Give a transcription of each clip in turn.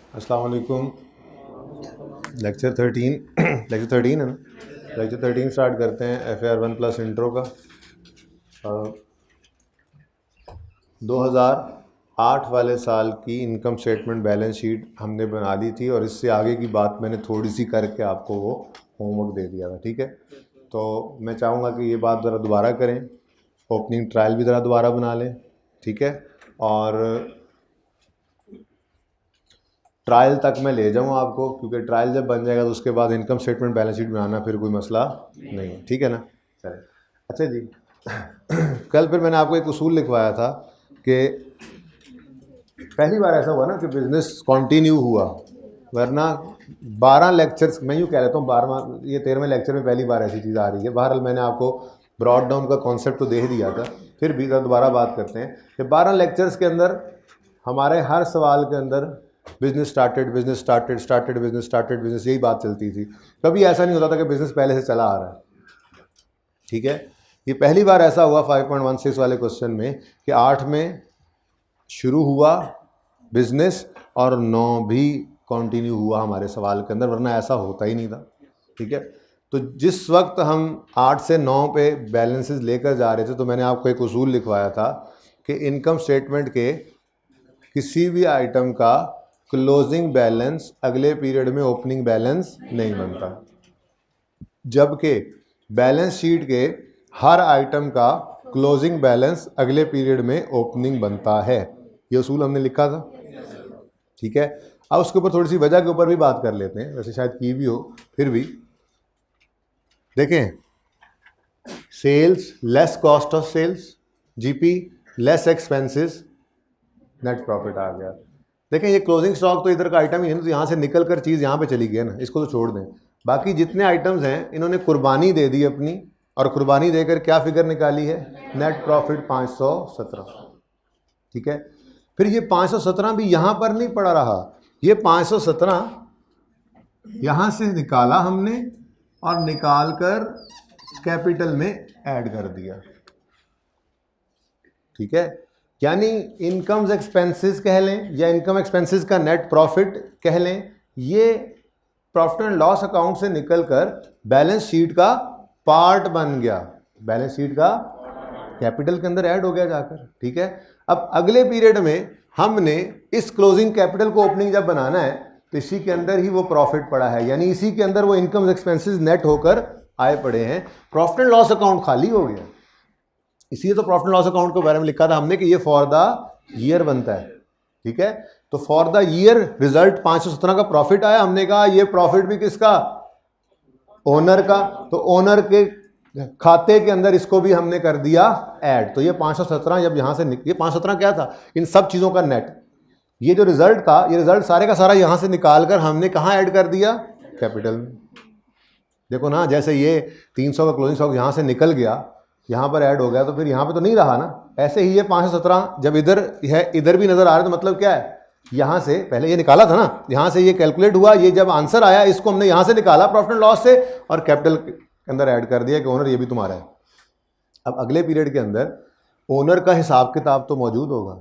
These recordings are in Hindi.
अस्सलाम वालेकुम। लेक्चर 13 है ना। लेक्चर 13 स्टार्ट करते हैं FAR 1 प्लस इंट्रो का। 2008 वाले साल की इनकम स्टेटमेंट बैलेंस शीट हमने बना दी थी और इससे आगे की बात मैंने थोड़ी सी करके आपको वो होमवर्क दे दिया था। ठीक है, तो मैं चाहूँगा कि ये बात ज़रा दोबारा करें, ओपनिंग ट्रायल भी ज़रा दोबारा बना लें। ठीक है, और ट्रायल तक मैं ले जाऊँ आपको, क्योंकि ट्रायल जब बन जाएगा तो उसके बाद इनकम स्टेटमेंट बैलेंस शीट बनाना फिर कोई मसला नहीं है। ठीक है ना। चलिए, अच्छा जी कल फिर मैंने आपको एक उसूल लिखवाया था कि पहली बार ऐसा हुआ ना कि बिज़नेस कंटिन्यू हुआ, वरना 12 लेक्चर्स, मैं यूँ कह लेता हूँ 12वां ये 13वें लेक्चर में पहली बार ऐसी चीज़ आ रही है। बहरहाल मैंने आपको ब्रॉड डाउन का कॉन्सेप्ट तो दे ही दिया था, फिर भी दोबारा बात करते हैं कि 12 लेक्चर्स के अंदर हमारे हर सवाल के अंदर बिज़नेस स्टार्टेड, बिज़नेस, यही बात चलती थी। कभी ऐसा नहीं होता था कि बिज़नेस पहले से चला आ रहा है। ठीक है, ये पहली बार ऐसा हुआ 5.16 वाले क्वेश्चन में कि 8 में शुरू हुआ बिज़नेस और 9 भी कंटिन्यू हुआ हमारे सवाल के अंदर, वरना ऐसा होता ही नहीं था। ठीक है, तो जिस वक्त हम 8 से 9 पे बैलेंसेस लेकर जा रहे थे तो मैंने आपको एक उसूल लिखवाया था कि इनकम स्टेटमेंट के किसी भी आइटम का क्लोजिंग बैलेंस अगले पीरियड में ओपनिंग बैलेंस नहीं बनता, जबकि बैलेंस शीट के हर आइटम का क्लोजिंग बैलेंस अगले पीरियड में ओपनिंग बनता है। ये उसूल हमने लिखा था। ठीक है, अब उसके ऊपर थोड़ी सी वजह के ऊपर भी बात कर लेते हैं, वैसे शायद की भी हो, फिर भी देखें। Sales less cost of sales, GP less expenses, net profit आ गया। देखें, ये क्लोजिंग स्टॉक तो इधर का आइटम ही है, तो यहाँ से निकल कर चीज़ यहाँ पे चली गई है ना, इसको तो छोड़ दें। बाकी जितने आइटम्स हैं इन्होंने कुर्बानी दे दी अपनी, और कुर्बानी देकर क्या फिगर निकाली है, नेट प्रॉफिट 517। ठीक है, फिर ये 517 भी यहाँ पर नहीं पड़ा रहा, ये 517 यहाँ से निकाला हमने और निकाल कर कैपिटल में ऐड कर दिया। ठीक है, यानी इनकम्स एक्सपेंसेस कह लें या इनकम एक्सपेंसेस का नेट प्रॉफिट कह लें, ये प्रॉफिट एंड लॉस अकाउंट से निकलकर बैलेंस शीट का पार्ट बन गया, बैलेंस शीट का कैपिटल के अंदर ऐड हो गया जाकर। ठीक है, अब अगले पीरियड में हमने इस क्लोजिंग कैपिटल को ओपनिंग जब बनाना है तो इसी के अंदर ही वो प्रॉफिट पड़ा है, यानी इसी के अंदर वो इनकम एक्सपेंसेस नेट होकर आए पड़े हैं। प्रॉफिट एंड लॉस अकाउंट खाली हो गया, इसलिए तो प्रॉफिट एंड लॉस अकाउंट के बारे में लिखा था हमने कि ये फॉर द ईयर बनता है। ठीक है, तो फॉर द ईयर रिजल्ट 517 का प्रॉफिट आया, हमने कहा ये प्रॉफिट भी किसका, ओनर का, तो ओनर के खाते के अंदर इसको भी हमने कर दिया ऐड। तो ये 517 जब यहां से ये 517 क्या था, इन सब चीजों का नेट, ये जो रिजल्ट था, ये रिजल्ट सारे का सारा यहां से निकाल कर हमने कहां ऐड कर दिया, कैपिटल में। देखो ना, जैसे ये 300 का क्लोजिंग स्टॉक यहां से निकल गया, यहां पर ऐड हो गया, तो फिर यहां पे तो नहीं रहा ना। ऐसे ही ये 517 जब इधर है, इधर भी नजर आ रहा है, तो मतलब क्या है, यहां से पहले ये निकाला था ना, यहां से ये कैलकुलेट हुआ, ये जब आंसर आया इसको हमने यहां से निकाला प्रॉफिट एंड लॉस से और कैपिटल के अंदर ऐड कर दिया कि ओनर ये भी तुम्हारा है। अब अगले पीरियड के अंदर ओनर का हिसाब किताब तो मौजूद होगा,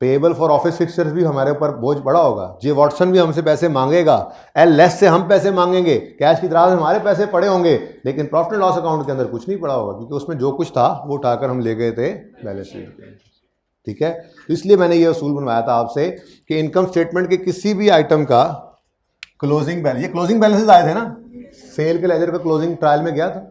पेएबल फॉर ऑफिस फिक्सचर्स भी हमारे ऊपर बोझ बड़ा होगा, जे वॉटसन भी हमसे पैसे मांगेगा, LS से हम पैसे मांगेंगे, कैश की तरह हमारे पैसे पड़े होंगे, लेकिन प्रॉफिट एंड लॉस अकाउंट के अंदर कुछ नहीं पड़ा होगा, क्योंकि उसमें जो कुछ था वो उठाकर हम ले गए थे बैलेंस शीट पे। ठीक है, तो इसलिए मैंने ये उसूल बनवाया था आपसे कि इनकम स्टेटमेंट के किसी भी आइटम का क्लोजिंग बैलेंस, ये क्लोजिंग बैलेंसेस आए थे ना, सेल के लेजर का क्लोजिंग ट्रायल में गया था,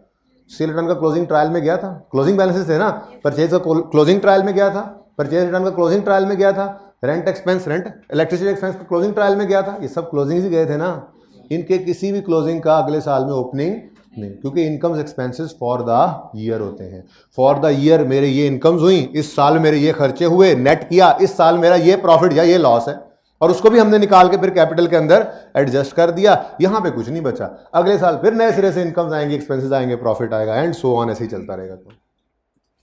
सेल रिटर्न का क्लोजिंग ट्रायल में गया था, क्लोजिंग बैलेंसेस थे ना, परचेज का क्लोजिंग ट्रायल में गया था, परचेज रिटर्न का क्लोजिंग ट्रायल में गया था, rent expense, rent electricity expense का क्लोजिंग ट्रायल में गया था, ये सब क्लोजिंग ही गए थे ना। इनके किसी भी क्लोजिंग का अगले साल में ओपनिंग नहीं, क्योंकि incomes expenses for the year होते हैं। फॉर द ईयर मेरे ये इनकम्स हुई, इस साल मेरे ये खर्चे हुए, नेट किया, इस साल मेरा ये प्रॉफिट या ये लॉस है, और उसको भी हमने निकाल के फिर कैपिटल के अंदर एडजस्ट कर दिया, यहां पे कुछ नहीं बचा। अगले साल फिर नए सिरे से इनकम्स आएंगे, एक्सपेंसेस आएंगे, प्रॉफिट आएगा, एंड सो ऑन, ऐसे ही चलता रहेगा। तो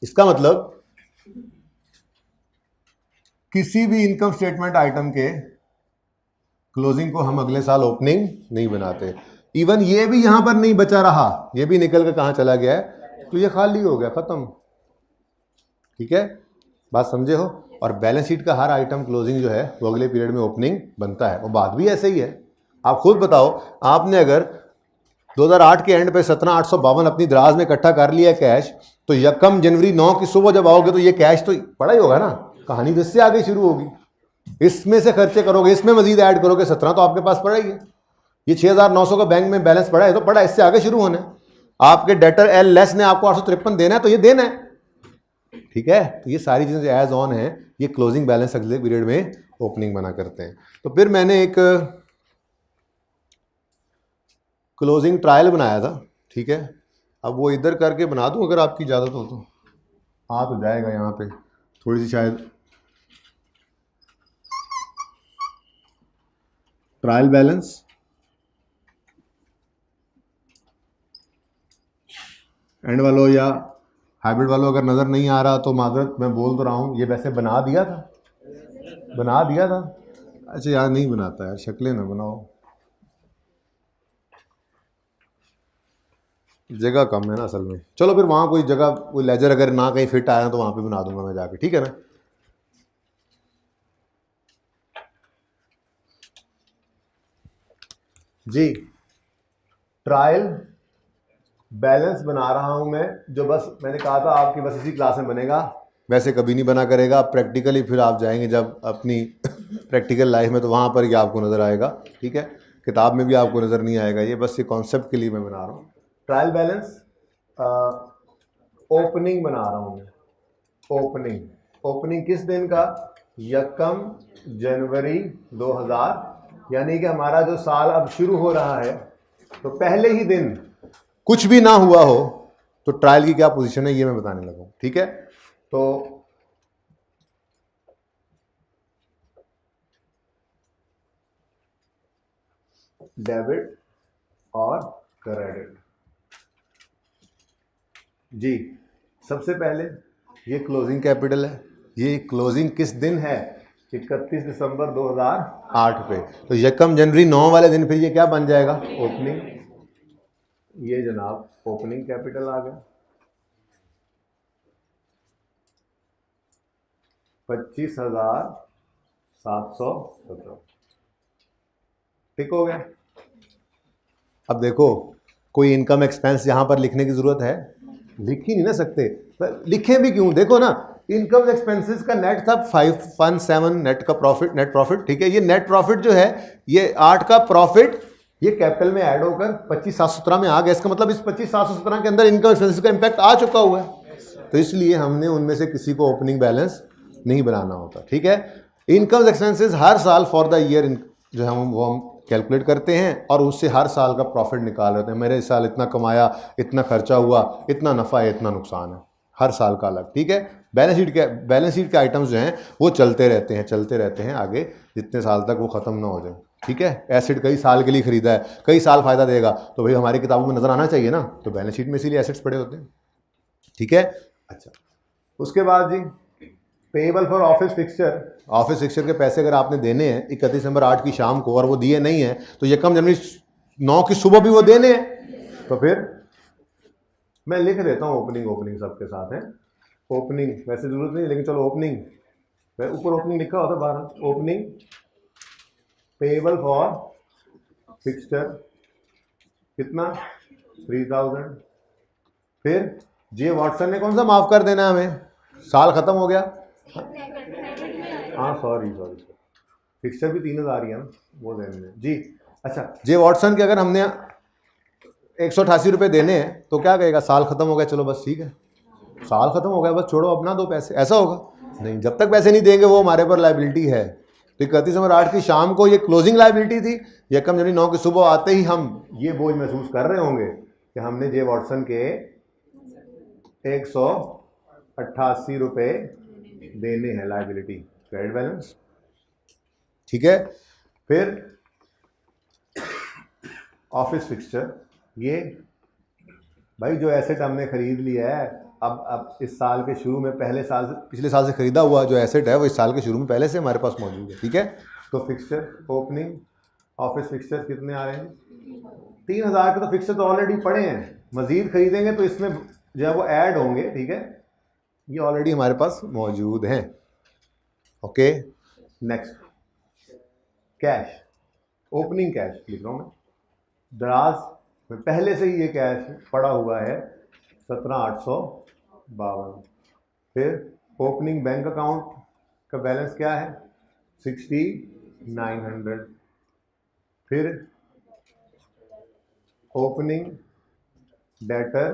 इसका मतलब किसी भी इनकम स्टेटमेंट आइटम के क्लोजिंग को हम अगले साल ओपनिंग नहीं बनाते। इवन ये भी यहां पर नहीं बचा रहा, ये भी निकल कर कहां चला गया है, तो ये खाली हो गया, खत्म। ठीक है, बात समझे हो। और बैलेंस शीट का हर आइटम क्लोजिंग जो है वो अगले पीरियड में ओपनिंग बनता है। वो बात भी ऐसे ही है। आप खुद बताओ, आपने अगर 2008 के एंड पे 17,852 अपनी दराज में इकट्ठा कर लिया कैश, तो यकम जनवरी 9 की सुबह जब आओगे तो ये कैश तो पड़ा ही होगा ना। कहानी तो इससे आगे शुरू होगी। इसमें से खर्चे करोगे, इसमें मजीद ऐड करोगे, 17 तो आपके पास पड़ा ही है। ये 6,900 का बैंक में बैलेंस पड़ा है तो पड़ा, इससे आगे शुरू होना है। आपके डेटर एल लेस ने आपको 853 देना है तो ये देना है, ठीक है। तो ये सारी चीजें एज ऑन है, ये क्लोजिंग बैलेंस अगले पीरियड में ओपनिंग बना करते हैं। तो फिर मैंने एक क्लोजिंग ट्रायल बनाया था, ठीक है। अब वो इधर करके बना दूं अगर आपकी इजाजत हो तो। आ तो जाएगा यहाँ पे थोड़ी सी शायद। ट्रायल बैलेंस एंड वालों या हाइब्रिड वालों अगर नज़र नहीं आ रहा तो माजरत, मैं बोल तो रहा हूँ। ये वैसे बना दिया था, बना दिया था। अच्छा यार नहीं बनाता यार, शक्लें ना बनाओ, जगह कम है ना असल में। चलो फिर वहाँ कोई जगह, कोई लेजर अगर ना कहीं फिट आया तो वहाँ पे बना दूंगा मैं जाके, ठीक है ना। जी ट्रायल बैलेंस बना रहा हूँ मैं, जो बस मैंने कहा था आपकी बस इसी क्लास में बनेगा, वैसे कभी नहीं बना करेगा। प्रैक्टिकली फिर आप जाएंगे जब अपनी प्रैक्टिकल लाइफ में तो वहाँ पर ही आपको नज़र आएगा, ठीक है। किताब में भी आपको नज़र नहीं आएगा। ये बस ये कॉन्सेप्ट के लिए मैं बना रहा हूँ। ट्रायल बैलेंस ओपनिंग बना रहा हूँ मैं। ओपनिंग किस दिन का? यकम जनवरी 2000, यानी कि हमारा जो साल अब शुरू हो रहा है तो पहले ही दिन कुछ भी ना हुआ हो तो ट्रायल की क्या पोजीशन है ये मैं बताने लगा हूं, ठीक है। तो डेबिट और क्रेडिट जी। सबसे पहले ये क्लोजिंग कैपिटल है। ये क्लोजिंग किस दिन है? 31 दिसंबर 2008 पे। तो यकम जनवरी 9 वाले दिन फिर ये क्या बन जाएगा? ओपनिंग। ये जनाब ओपनिंग कैपिटल आ गया 25,717, ठीक हो गया। अब देखो कोई इनकम एक्सपेंस यहां पर लिखने की जरूरत है? लिख ही नहीं ना सकते, लिखें भी क्यों? देखो ना, इनकम एक्सपेंसेस का नेट था 517 नेट का प्रॉफिट, नेट प्रॉफिट, ठीक है। ये नेट प्रॉफिट जो है ये 8 का प्रॉफिट ये कैपिटल में ऐड होकर 25,717 में आ गया। इसका मतलब इस 25,717 के अंदर इनकम एक्सपेंसेस का इंपैक्ट आ चुका हुआ है, तो इसलिए हमने उनमें से किसी को ओपनिंग बैलेंस नहीं बनाना होता, ठीक है। इनकम एक्सपेंसेस हर साल फॉर द ईयर जो है वो हम कैलकुलेट करते हैं और उससे हर साल का प्रॉफिट निकाल लेते हैं। मेरे इस साल इतना कमाया, इतना खर्चा हुआ, इतना नफ़ा है, इतना नुकसान है, हर साल का अलग, ठीक है। बैलेंस शीट के आइटम्स जो हैं वो चलते रहते हैं आगे, जितने साल तक वो ख़त्म ना हो जाए, ठीक है। एसेट कई साल के लिए खरीदा है, कई साल फ़ायदा देगा, तो भाई हमारी किताबों में नज़र आना चाहिए ना, तो बैलेंस शीट में इसीलिए एसेट्स पड़े होते हैं, ठीक है। अच्छा, उसके बाद जी पेएबल फॉर ऑफिस फिक्सचर के पैसे अगर आपने देने हैं 31 दिसंबर 8 की शाम को और वो दिए नहीं हैं तो यकम जनवरी 9 की सुबह भी वो देने हैं, तो फिर मैं लिख देता हूँ ओपनिंग सबके साथ है। ओपनिंग वैसे जरूरत नहीं लेकिन चलो ओपनिंग, ऊपर ओपनिंग लिखा होता बाहर। ओपनिंग पेएबल फॉर फिक्सचर कितना? 3,000। फिर जे वॉटसन ने कौन सा माफ कर देना हमें? साल खत्म हो गया। हाँ सॉरी फिक्सचर भी 3,000 ही है ना, वो देने में जी। अच्छा, जे वॉटसन के अगर हमने 188 रुपये देने हैं तो क्या कहेगा? साल खत्म हो गया, चलो बस ठीक है, साल खत्म हो गया, बस छोड़ो अपना दो पैसे, ऐसा होगा? नहीं, जब तक पैसे नहीं देंगे वो हमारे पर लाइबिलिटी है। तो 31 दिसंबर 8 की शाम को ये क्लोजिंग लाइबिलिटी थी, यकम जनवरी 9 की सुबह आते ही हम ये बोझ महसूस कर रहे होंगे कि हमने जे वॉटसन के 188 रुपये देने हैं, लाइबिलिटी, क्रेडिट बैलेंस, ठीक है। फिर ऑफिस फिक्सचर, ये भाई जो एसेट हमने खरीद लिया है, अब इस साल के शुरू में पिछले साल से खरीदा हुआ जो एसेट है वो इस साल के शुरू में पहले से हमारे पास मौजूद है, ठीक है। तो फिक्सचर ओपनिंग ऑफिस फिक्सचर कितने आ रहे हैं? 3,000 के तो फिक्सचर तो ऑलरेडी पड़े हैं, मजीद खरीदेंगे तो इसमें जो है वो ऐड होंगे, ठीक है। ये ऑलरेडी हमारे पास मौजूद हैं। Okay, next cash, opening cash लिख रहा हूँ मैं, दराज में पहले से ही ये कैश पड़ा हुआ है 17,852। फिर ओपनिंग बैंक अकाउंट का बैलेंस क्या है 6,900। फिर ओपनिंग डेटर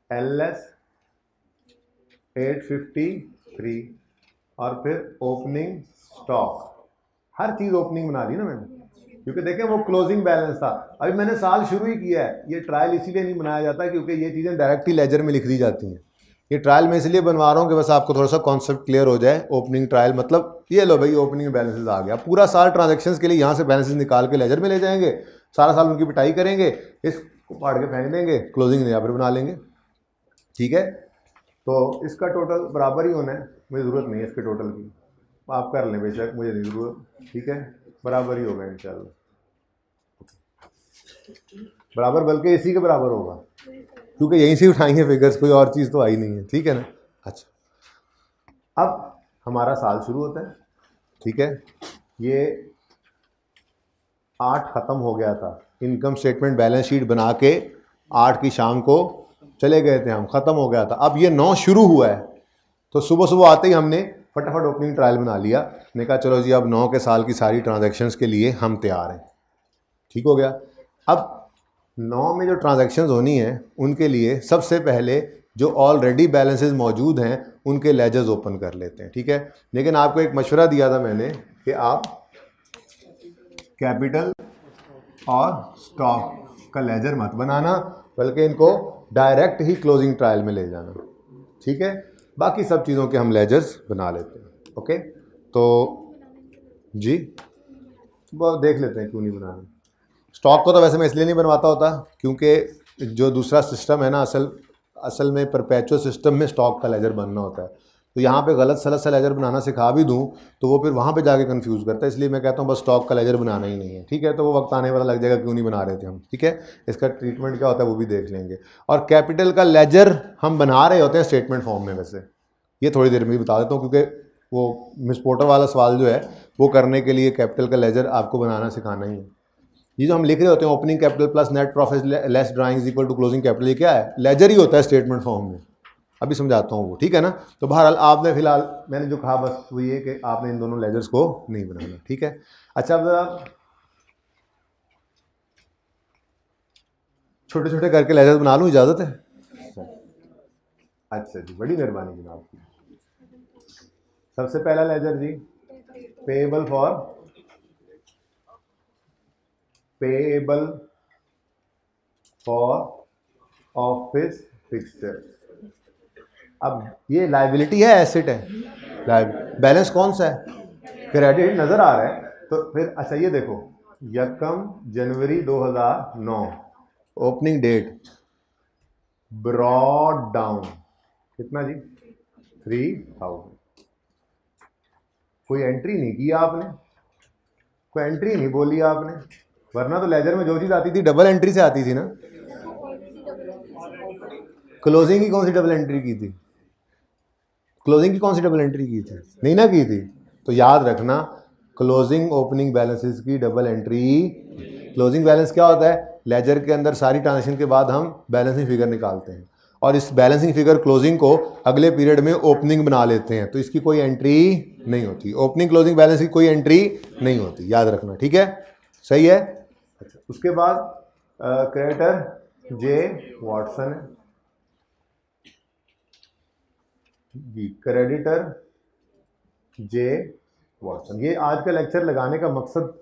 LS 853 और फिर ओपनिंग स्टॉक। हर चीज़ ओपनिंग बना दी ना मैंने, क्योंकि देखें वो क्लोजिंग बैलेंस था। अभी मैंने साल शुरू ही किया है, ये ट्रायल इसीलिए नहीं बनाया जाता क्योंकि ये चीज़ें डायरेक्ट ही लेजर में लिख दी जाती हैं। ये ट्रायल मैं इसलिए बनवा रहा हूँ कि बस आपको थोड़ा सा कॉन्सेप्ट क्लियर हो जाए। ओपनिंग ट्रायल मतलब ये लो भाई ओपनिंग बैलेंसेस आ गया, पूरा साल ट्रांजैक्शंस के लिए यहाँ से बैलेंसेस निकाल के लेजर में ले जाएंगे, सारा साल उनकी पिटाई करेंगे, इसको फाड़ के फेंक देंगे, क्लोजिंग यहाँ पर बना लेंगे। ठीक है, तो इसका टोटल बराबर ही होना है, मुझे ज़रूरत नहीं है इसके टोटल की, आप कर लें बेशक, मुझे नहीं ज़रूरत। ठीक है, बराबर ही होगा इंशाल्लाह, बराबर, बल्कि इसी के बराबर होगा क्योंकि यहीं से उठाएंगे फिगर्स, कोई और चीज़ तो आई नहीं है। ठीक है ना। अच्छा, अब हमारा साल शुरू होता है। ठीक है, ये 8 ख़त्म हो गया था, इनकम स्टेटमेंट बैलेंस शीट बना के 8 की शाम को चले गए थे हम, ख़त्म हो गया था। अब ये 9 शुरू हुआ है, तो सुबह सुबह आते ही हमने फटाफट ओपनिंग ट्रायल बना लिया। ने कहा चलो जी अब 9 के साल की सारी ट्रांजैक्शंस के लिए हम तैयार हैं। ठीक हो गया। अब 9 में जो ट्रांजैक्शंस होनी है उनके लिए सबसे पहले जो ऑलरेडी बैलेंसेस मौजूद हैं उनके लेजर्स ओपन कर लेते हैं। ठीक है, लेकिन आपको एक मशवरा दिया था मैंने कि आप कैपिटल और स्टॉक का लेजर मत बनाना, बल्कि इनको डायरेक्ट ही क्लोजिंग ट्रायल में ले जाना। ठीक है, बाकी सब चीज़ों के हम लेजर्स बना लेते हैं। ओके, तो जी वो देख लेते हैं क्यों नहीं बनाना। स्टॉक को तो वैसे मैं इसलिए नहीं बनवाता होता क्योंकि जो दूसरा सिस्टम है ना, असल में परपेचुअल सिस्टम में स्टॉक का लेजर बनना होता है, तो यहाँ पे गलत सलत सा लेजर बनाना सिखा भी दूँ तो वो फिर वहाँ पे जाके कंफ्यूज करता है, इसलिए मैं कहता हूँ बस स्टॉक का लेजर बनाना ही नहीं है। ठीक है, तो वो वक्त आने वाला लग जाएगा क्यों नहीं बना रहे थे हम। ठीक है, इसका ट्रीटमेंट क्या होता है वो भी देख लेंगे। और कैपिटल का लेजर हम बना रहे होते हैं स्टेटमेंट फॉर्म में, वैसे ये थोड़ी देर में ही बता देता हूँ क्योंकि वो मिस पोर्टर वाला सवाल जो है वो करने के लिए कैपिटल का लेजर आपको बनाना सिखाना ही है। ये जो हम लिख रहे होते हैं opening capital plus net profit less drawings equal to closing capital, ये क्या है? लेजर ही होता है स्टेटमेंट फॉर्म में। अभी समझाता हूँ वो। ठीक है ना। तो बहरहाल आपने फिलहाल मैंने जो कहा बस वो ये कि आपने इन दोनों लेजर्स को नहीं बनाना। ठीक है। अच्छा, अब छोटे छोटे करके लेजर्स बना लूँ, इजाज़त है? अच्छा जी, बड़ी मेहरबानी जनाब की। सबसे पहला लेजर जी, पेएबल फॉर ऑफिस फिक्सचर। अब ये लायबिलिटी है, एसेट है? बैलेंस कौन सा है? क्रेडिट नज़र आ रहा है। तो फिर अच्छा ये देखो, 1 जनवरी 2009 ओपनिंग डेट, ब्रॉड डाउन कितना जी? 3000। कोई एंट्री नहीं की आपने, कोई एंट्री नहीं बोली आपने, वरना तो लेजर में जो चीज़ आती थी डबल एंट्री से आती थी ना। क्लोजिंग की कौन सी डबल एंट्री की थी? क्लोजिंग की कौन सी डबल एंट्री की थी? नहीं ना की थी। तो याद रखना, क्लोजिंग ओपनिंग बैलेंसेस की डबल एंट्री। क्लोजिंग बैलेंस क्या होता है? लेजर के अंदर सारी ट्रांजेक्शन के बाद हम बैलेंसिंग फिगर निकालते हैं और इस बैलेंसिंग फिगर क्लोजिंग को अगले पीरियड में ओपनिंग बना लेते हैं, तो इसकी कोई एंट्री नहीं होती। ओपनिंग क्लोजिंग बैलेंस की कोई एंट्री नहीं होती, याद रखना। ठीक है, सही है। अच्छा, उसके बाद क्रेडिटर जे वॉटसन है जी, क्रेडिटर जे वॉटसन। ये आज का लेक्चर लगाने का मकसद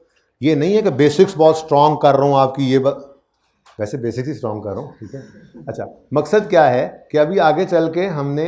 ये नहीं है कि बेसिक्स बहुत स्ट्रॉन्ग कर रहा हूँ आपकी, ये वैसे बेसिक्स ही स्ट्रॉन्ग कर रहा हूँ। ठीक है। अच्छा, मकसद क्या है कि अभी आगे चल के हमने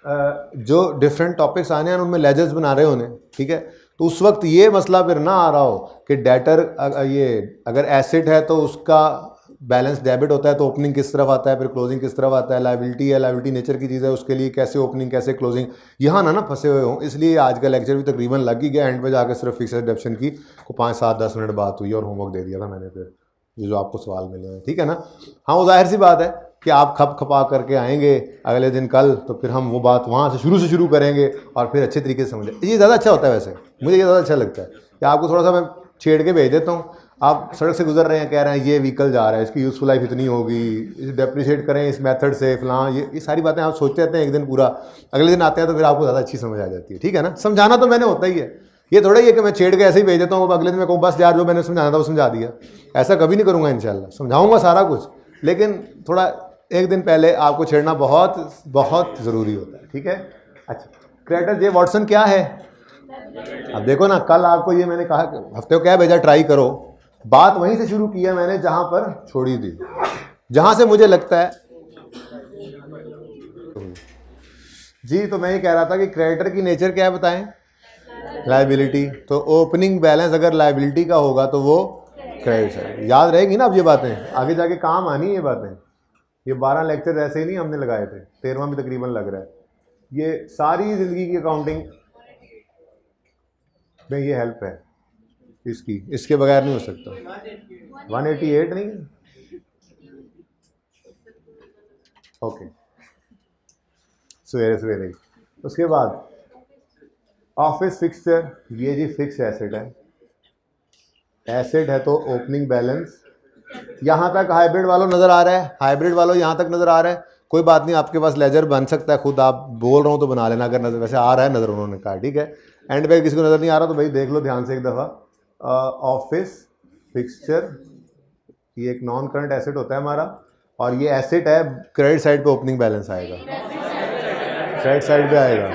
जो डिफरेंट टॉपिक्स आने हैं उनमें लेजर्स बना रहे होने। ठीक है, तो उस वक्त ये मसला फिर ना आ रहा हो कि डेटर ये अगर एसेट है तो उसका बैलेंस डेबिट होता है तो ओपनिंग किस तरफ आता है, फिर क्लोजिंग किस तरफ आता है, लायबिलिटी है, लायबिलिटी नेचर की चीज़ है, उसके लिए कैसे ओपनिंग कैसे क्लोजिंग, यहाँ ना फंसे हुए हों। इसलिए आज का लेक्चर भी तकरीबन लग ही गया, एंड पे जाकर सिर्फ फिक्स एडप्शन की को 5-7-10 मिनट बात हुई और होमवर्क दे दिया था मैंने फिर जो आपको सवाल मिले हैं। ठीक है ना। हाँ, वो जाहिर सी बात है कि आप खप खपा करके आएंगे अगले दिन कल, तो फिर हम वो बात वहाँ से शुरू करेंगे और फिर अच्छे तरीके से समझें। ये ज़्यादा अच्छा होता है, वैसे मुझे ये ज़्यादा अच्छा लगता है कि आपको थोड़ा सा मैं छेड़ के भेज देता हूँ। आप सड़क से गुजर रहे हैं, कह रहे हैं ये व्हीकल जा रहा है, इसकी यूज़फुल लाइफ इतनी होगी, इसे डेप्रिशिएट करें इस मेथड से फलां, ये सारी बातें आप सोचते रहते हैं एक दिन पूरा, अगले दिन आते हैं तो फिर आपको ज़्यादा अच्छी समझ आ जाती है। ठीक है ना, समझाना तो मैंने होता ही है, ये थोड़ा ही है कि मैं छेड़ के ऐसे ही भेज देता हूँ, अगले दिन मैं कहूँ बस यार जो मैंने समझाना था वो समझा दिया। ऐसा कभी नहीं करूँगा इंशाल्लाह, समझाऊँगा सारा कुछ, लेकिन थोड़ा एक दिन पहले आपको छेड़ना बहुत बहुत ज़रूरी होता है। ठीक है, अच्छा क्रेडिटर जे वॉटसन क्या है? अब देखो ना, कल आपको ये मैंने कहा हफ्ते को क्या भेजा, ट्राई करो, बात वहीं से शुरू की है मैंने जहां पर छोड़ी थी, जहां से मुझे लगता है जी। तो मैं ये कह रहा था कि क्रेडिटर की नेचर क्या है बताएं? लायबिलिटी। तो ओपनिंग बैलेंस अगर लायबिलिटी का होगा तो वो क्रेडिट साइड। याद रहेगी ना अब ये बातें, आगे जाके काम आनी ये बातें। ये 12 लेक्चर ऐसे ही नहीं हमने लगाए थे, 13वां भी तकरीबन लग रहा है। ये सारी जिंदगी की अकाउंटिंग में ये हेल्प है इसकी, इसके बगैर नहीं हो सकता। 188 नहीं, ओके, सवेरे सवेरे। उसके बाद ऑफिस फिक्सचर, ये जी फिक्स एसेट है, एसेट है तो ओपनिंग बैलेंस। यहाँ तक हाइब्रिड वालों नज़र आ रहा है, हाइब्रिड वालों यहाँ तक नज़र आ रहा है, कोई बात नहीं, आपके पास लेजर बन सकता है, खुद आप बोल रहा हूँ तो बना लेना अगर नज़र, वैसे आ रहा है नज़र, उन्होंने कहा ठीक है। एंड पे किसी को नज़र नहीं आ रहा तो भाई देख लो ध्यान से एक दफ़ा। ऑफिस फिक्सचर ये एक नॉन करंट एसेट होता है हमारा, और ये एसेट है, क्रेडिट साइड पे ओपनिंग बैलेंस आएगा, क्रेडिट साइड पे आएगा।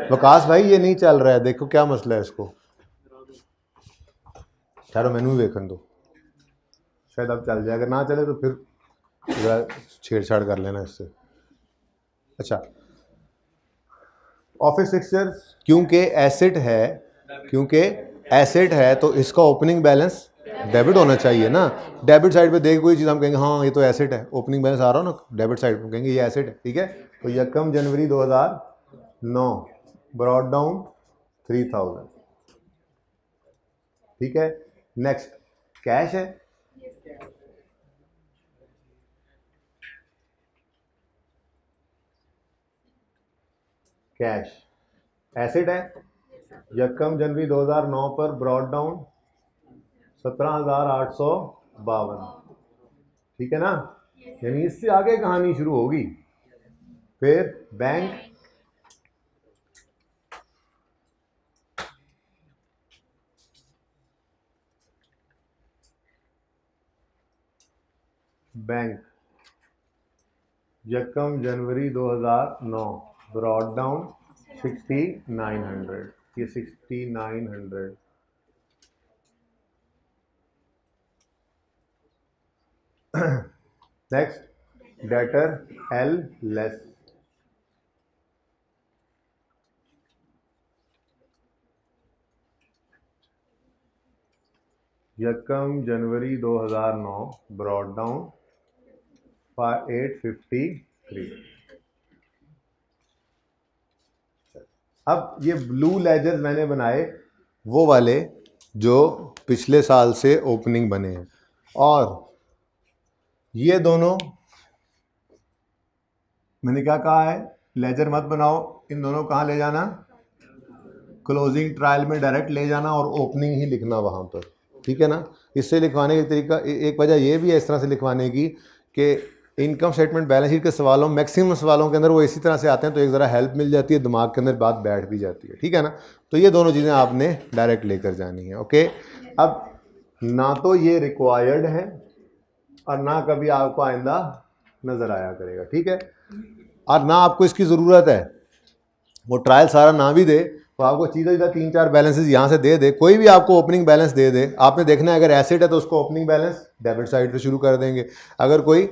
विकास भाई ये नहीं चल रहा है, देखो क्या मसला है इसको, ठहरो मैनू भी देखने दो, शायद अब चल जाए, अगर ना चले तो फिर छेड़छाड़ कर लेना इससे। अच्छा, ऑफिस फिक्सचर क्योंकि एसेट है तो इसका ओपनिंग बैलेंस डेबिट होना चाहिए ना। डेबिट साइड पे देख कोई चीज़ हम कहेंगे हाँ ये तो एसेट है, ओपनिंग बैलेंस आ रहा हो ना, डेबिट साइड पे कहेंगे ये एसेट है। ठीक है, तो 1 जनवरी 2009 ब्रॉट डाउन 3000। ठीक है, नेक्स्ट कैश है, कैश एसेट है, 1 जनवरी 2009 पर ब्रॉट डाउन 17,852। ठीक है ना, यानी इससे आगे कहानी शुरू होगी। फिर बैंक, बैंक 1 जनवरी 2009 ब्रॉट डाउन 6900, ये 6900। नेक्स्ट डेटर एल लेस, यकम जनवरी 2009 ब्रॉट डाउन 853। अब ये ब्लू लेजर्स मैंने बनाए वो वाले जो पिछले साल से ओपनिंग बने हैं, और ये दोनों मैंने क्या कहा है, लेजर मत बनाओ, इन दोनों कहाँ ले जाना, क्लोजिंग ट्रायल में डायरेक्ट ले जाना और ओपनिंग ही लिखना वहाँ पर। ठीक है ना, इससे लिखवाने का तरीका, एक वजह ये भी है इस तरह से लिखवाने की कि इनकम स्टेटमेंट बैलेंस शीट के सवालों, मैक्सिमम सवालों के अंदर वो इसी तरह से आते हैं, तो एक ज़रा हेल्प मिल जाती है, दिमाग के अंदर बात बैठ भी जाती है। ठीक है ना, तो ये दोनों चीज़ें आपने डायरेक्ट लेकर जानी है। ओके, अब ना तो ये रिक्वायर्ड है और ना कभी आपको आइंदा नज़र आया करेगा। ठीक है, और ना आपको इसकी ज़रूरत है, वो ट्रायल सारा ना भी दे तो आपको चीज़ें 3-4 बैलेंसेस यहाँ से दे दे, कोई भी आपको ओपनिंग बैलेंस दे दे, आपने देखना है अगर एसेट है तो उसको ओपनिंग बैलेंस डेबिट साइड से शुरू कर देंगे, अगर कोई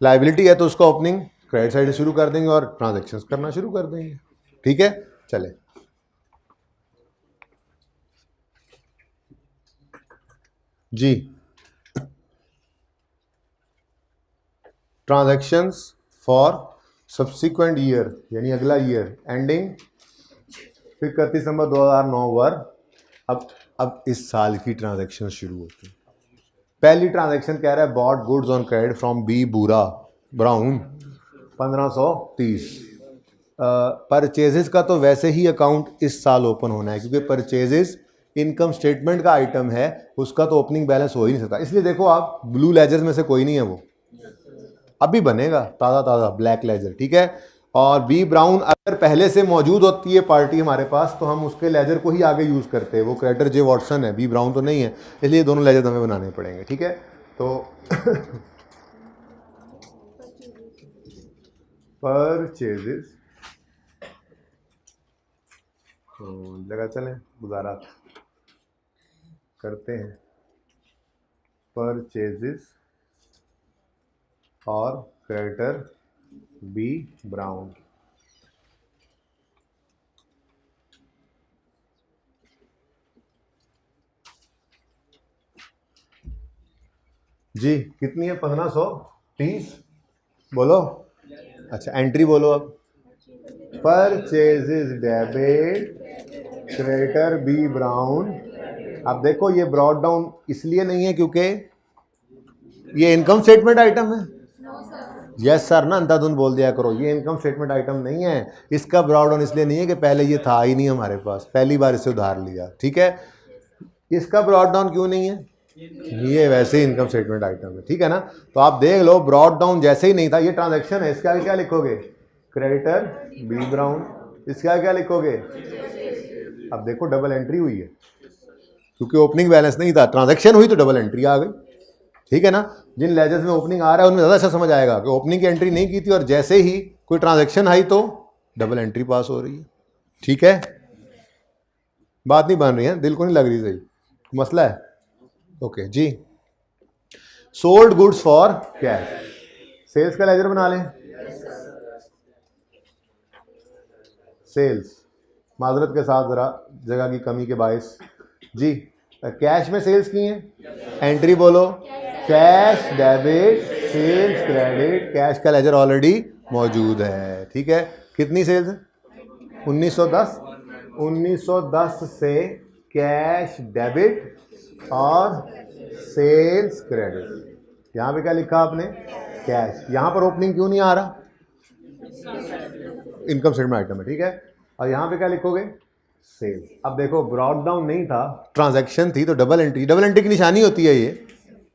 लायबिलिटी है तो उसका ओपनिंग क्रेडिट साइड से शुरू कर देंगे और ट्रांजैक्शंस करना शुरू कर देंगे। ठीक है, चले जी। ट्रांजैक्शंस फॉर सब्सिक्वेंट ईयर, यानी अगला ईयर एंडिंग 31 दिसंबर 2009 वर। अब इस साल की ट्रांजैक्शन शुरू होती है। पहली ट्रांजैक्शन कह रहा है bought goods on credit from B बूरा, ब्राउन 1530। परचेजेस का तो वैसे ही अकाउंट इस साल ओपन होना है क्योंकि परचेजेस इनकम स्टेटमेंट का आइटम है, उसका तो ओपनिंग बैलेंस हो ही नहीं सकता। इसलिए देखो आप ब्लू लेजर में से कोई नहीं है, वो अभी बनेगा ताज़ा ताज़ा ब्लैक लेजर, ठीक है। और बी ब्राउन अगर पहले से मौजूद होती है पार्टी हमारे पास तो हम उसके लेजर को ही आगे यूज़ करते हैं। वो क्रेडिटर जे वॉटसन है, बी ब्राउन तो नहीं है, इसलिए दोनों लेजर हमें बनाने पड़ेंगे, ठीक है। तो परचेजेस लगा चलें, गुजारा करते हैं। परचेजेस और क्रेडिटर बी ब्राउन। जी कितनी है? 1530 बोलो। अच्छा एंट्री बोलो अब। Purchases debit creditor B Brown. अब देखो ये ब्रॉड डाउन इसलिए नहीं है क्योंकि ये इनकम स्टेटमेंट आइटम है। यस सर ना अंधाधुन बोल दिया करो, ये इनकम स्टेटमेंट आइटम नहीं है। इसका ब्रॉड डाउन इसलिए नहीं है कि पहले ये था ही नहीं हमारे पास, पहली बार इसे उधार लिया, ठीक है। इसका ब्रॉड डाउन क्यों नहीं है? ये वैसे ही इनकम स्टेटमेंट आइटम है, ठीक है ना। तो आप देख लो ब्रॉड डाउन जैसे ही नहीं था, ये ट्रांजैक्शन है, इसके आगे क्या लिखोगे? Creditor B Brown. इसके आगे क्या लिखोगे? अब देखो डबल एंट्री हुई है क्योंकि ओपनिंग बैलेंस नहीं था, ट्रांजैक्शन हुई तो डबल एंट्री आ गई, ठीक है ना। जिन लेजर्स में ओपनिंग आ रहा है उनमें ज़्यादा अच्छा समझ आएगा कि ओपनिंग की एंट्री नहीं की थी और जैसे ही कोई ट्रांजैक्शन आई तो डबल एंट्री पास हो रही है, ठीक है। बात नहीं बन रही है, दिल को नहीं लग रही सही, मसला है। ओके जी। Sold goods for cash, sales का लेजर बना लें। सेल्स माजरत के साथ जरा जगह की कमी के बायस जी, कैश में सेल्स की हैं, एंट्री बोलो। Cash debit sales credit, cash का लेजर ऑलरेडी मौजूद है, ठीक है। कितनी सेल्स है? 1910। 1910 से कैश डेबिट और सेल्स क्रेडिट। यहाँ पे क्या लिखा आपने? कैश। यहाँ पर ओपनिंग क्यों नहीं आ रहा? इनकम स्टेटमेंट आइटम है, ठीक है। और यहाँ पे क्या लिखोगे? सेल्स। अब देखो ब्रॉड डाउन नहीं था, ट्रांजैक्शन थी, तो डबल एंट्री। डबल एंट्री की निशानी होती है ये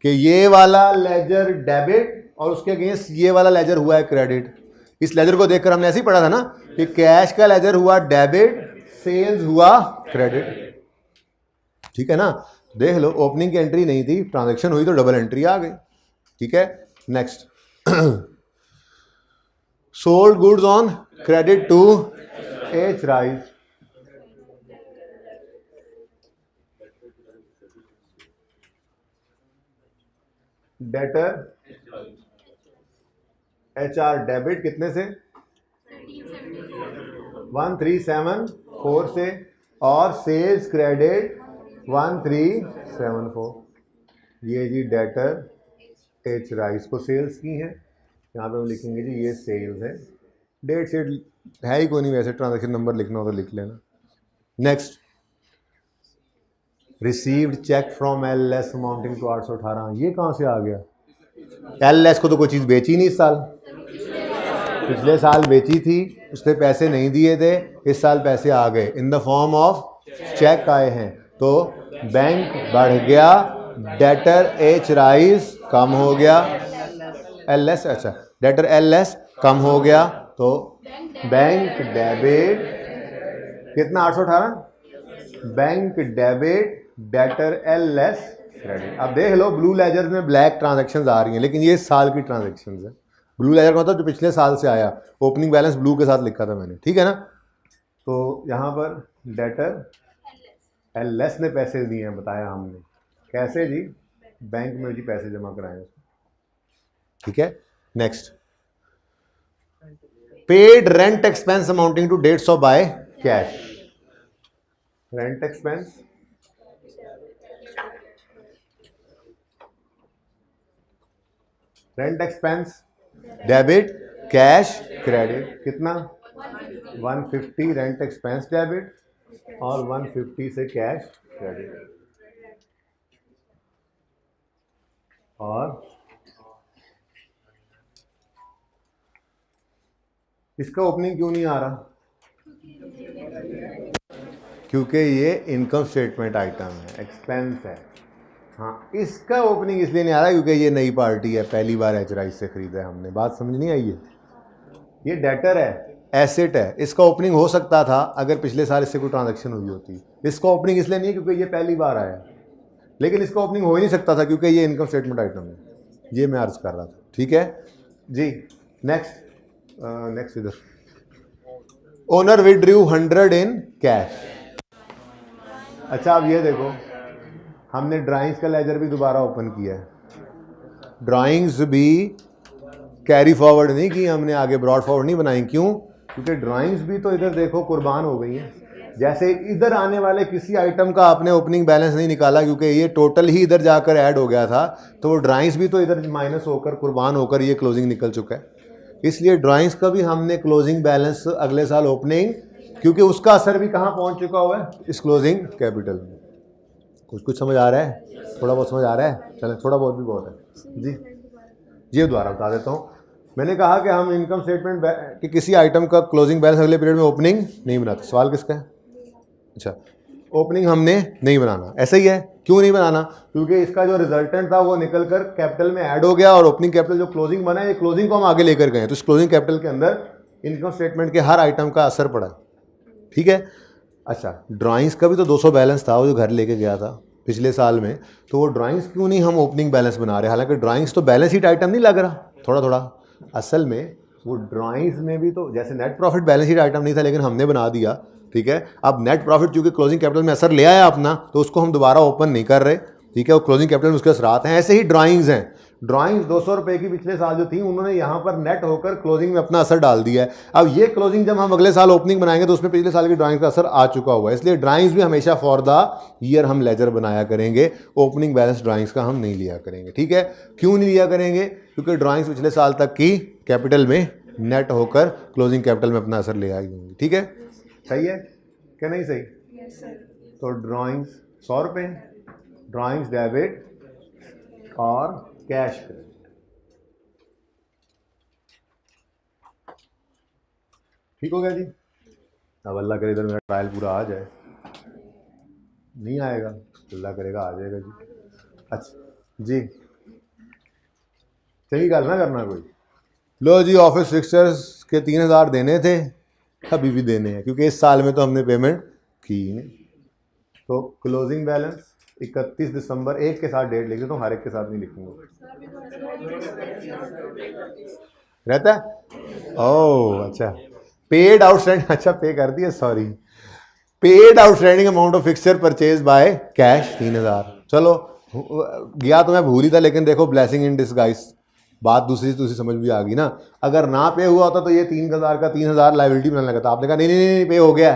कि ये वाला लेजर डेबिट और उसके अगेंस्ट ये वाला लेजर हुआ है क्रेडिट। इस लेजर को देखकर हमने ऐसे ही पढ़ा था ना कि कैश का लेजर हुआ डेबिट, सेल्स हुआ क्रेडिट, ठीक है ना। देख लो ओपनिंग की एंट्री नहीं थी, ट्रांजैक्शन हुई तो डबल एंट्री आ गई, ठीक है। Next, sold goods on credit to H Rice. Debtor H R debit कितने से? 1374 से, और सेल्स क्रेडिट 1374। ये जी डेटर एच राइस को सेल्स की है, यहाँ पे हम लिखेंगे जी ये सेल्स है। डेट शीट है ही कोई नहीं, वैसे ट्रांजैक्शन नंबर लिखना हो तो लिख लेना। Next, received cheque from L S amounting to 818। ये कहाँ से आ गया? एल एस को तो कोई चीज़ बेची नहीं इस साल, पिछले साल बेची थी, उसने पैसे नहीं दिए थे, इस साल पैसे आ गए in the form of cheque आए हैं, तो बैंक बढ़ गया, डेटर एच राइस कम हो गया, एल एस अच्छा डेटर एल एस कम हो गया, तो बैंक डेबिट कितना? 818। Bank debit debtor L S credit. अब देख लो ब्लू लेजर में ब्लैक ट्रांजैक्शंस आ रही हैं, लेकिन ये साल की ट्रांजैक्शंस है। ब्लू लेजर का मतलब जो पिछले साल से आया, ओपनिंग बैलेंस ब्लू के साथ लिखा था मैंने, ठीक है ना। तो यहाँ पर डेटर एल एस ने पैसे दिए हैं, बताया हमने कैसे जी? बैंक में जी पैसे जमा कराए, ठीक है। Next, paid rent expense amounting to dates of by cash. Rent expense debit cash credit, कितना? 150 रेंट एक्सपेंस डेबिट और 150 से कैश क्रेडिट, और इसका ओपनिंग क्यों नहीं आ रहा? क्योंकि ये इनकम स्टेटमेंट आइटम है, एक्सपेंस है। हाँ, इसका ओपनिंग इसलिए नहीं आ रहा क्योंकि ये नई पार्टी है, पहली बार एच राइस से खरीदा है हमने। बात समझ नहीं आई है? ये डेटर है, एसेट है, इसका ओपनिंग हो सकता था अगर पिछले साल इससे कोई ट्रांजैक्शन हुई होती। इसका ओपनिंग इसलिए नहीं क्योंकि ये पहली बार आया, लेकिन इसका ओपनिंग हो ही नहीं सकता था क्योंकि ये इनकम स्टेटमेंट आइटम है। ये मैं अर्ज कर रहा था, ठीक है जी। नेक्स्ट इधर, ओनर विड्रू 100 इन कैश। अच्छा, अब ये देखो, हमने ड्राइंग्स का लेजर भी दोबारा ओपन किया है। ड्राइंग्स भी कैरी फॉरवर्ड नहीं की हमने, आगे ब्रॉड फॉरवर्ड नहीं बनाई। क्यों? क्योंकि ड्राइंग्स भी तो इधर देखो कुर्बान हो गई हैं। जैसे इधर आने वाले किसी आइटम का आपने ओपनिंग बैलेंस नहीं निकाला क्योंकि ये टोटल ही इधर जाकर ऐड हो गया था, तो वो ड्राइंग्स भी तो इधर माइनस होकर कुर्बान होकर ये क्लोजिंग निकल चुका है। इसलिए ड्राइंग्स का भी हमने क्लोजिंग बैलेंस अगले साल ओपनिंग, क्योंकि उसका असर भी कहाँ पहुँच चुका हुआ है, इस क्लोजिंग कैपिटल में। कुछ समझ आ रहा है? थोड़ा बहुत समझ आ रहा है? चले, थोड़ा बहुत भी बहुत है जी। ये दोबारा बता देता हूँ। मैंने कहा कि हम इनकम स्टेटमेंट कि किसी आइटम का क्लोजिंग बैलेंस अगले पीरियड में ओपनिंग नहीं बनाते। सवाल किसका है? अच्छा, ओपनिंग हमने नहीं बनाना, ऐसा ही है। क्यों नहीं बनाना? क्योंकि इसका जो रिजल्टेंट था वो निकल कर कैपिटल में ऐड हो गया, और ओपनिंग कैपिटल जो क्लोजिंग बना है, ये क्लोजिंग को हम आगे लेकर गए, तो इस क्लोजिंग कैपिटल के अंदर इनकम स्टेटमेंट के हर आइटम का असर पड़ा, ठीक है। अच्छा, ड्राइंग्स का भी तो 200 बैलेंस था वो जो घर लेके गया था पिछले साल में, तो वो ड्राइंग्स क्यों नहीं हम ओपनिंग बैलेंस बना रहे? हालांकि ड्राइंग्स तो बैलेंस शीट आइटम नहीं लग रहा, थोड़ा थोड़ा। असल में वो ड्राइंग्स में भी तो, जैसे net profit balance sheet item नहीं था लेकिन हमने बना दिया, ठीक है। अब नेट प्रॉफिट चूंकि क्लोजिंग कैपिटल में असर ले आया अपना, तो उसको हम दोबारा ओपन नहीं कर रहे, ठीक है। वो क्लोजिंग कैपिटल में उसके असरात हैं। ऐसे ही ड्राइंग्स हैं, ड्राइंग्स 200 रुपये की पिछले साल जो थी, उन्होंने यहाँ पर नेट होकर क्लोजिंग में अपना असर डाल दिया है। अब ये क्लोजिंग जब हम अगले साल ओपनिंग बनाएंगे तो उसमें पिछले साल की ड्राइंग्स का असर आ चुका हुआ है, इसलिए ड्राइंग्स भी हमेशा फॉर द ईयर हम लेजर बनाया करेंगे, ओपनिंग बैलेंस ड्राइंग्स का हम नहीं लिया करेंगे, ठीक है। क्यों नहीं लिया करेंगे? क्योंकि ड्राइंग्स पिछले साल तक की कैपिटल में नेट होकर क्लोजिंग कैपिटल में अपना असर ले आएंगे, ठीक है। सही है क्या नहीं सही? yes, तो ड्राइंग्स 100 रुपये, ड्राइंग्स डेबिट और कैश क्रेडिट। ठीक हो गया जी। अब अल्लाह करे इधर मेरा ट्रायल पूरा आ जाए, नहीं आएगा अल्लाह करेगा आ जाएगा जी। अच्छा जी, सही गल ना करना कोई। लो जी, ऑफिस फिक्सचर्स के 3000 देने थे, अभी भी देने हैं क्योंकि इस साल में तो हमने पेमेंट की नहीं। तो क्लोजिंग बैलेंस 31 दिसंबर, एक के साथ डेट लिख देता हूँ, हर एक के साथ नहीं लिखूंगा, रहता है। ओह अच्छा, पेड आउटस्टैंडिंग, अच्छा पे कर दिया, sorry. Paid outstanding amount of fixture purchase by cash 3000। चलो, गया तो मैं भूल ही था, लेकिन देखो ब्लेसिंग इन डिस्गाइज, बात दूसरी समझ भी आ गई ना। अगर ना पे हुआ होता तो ये 3000 का 3000 लाइबिलिटी बनाने लगा था। आपने कहा नहीं नहीं नहीं पे हो गया,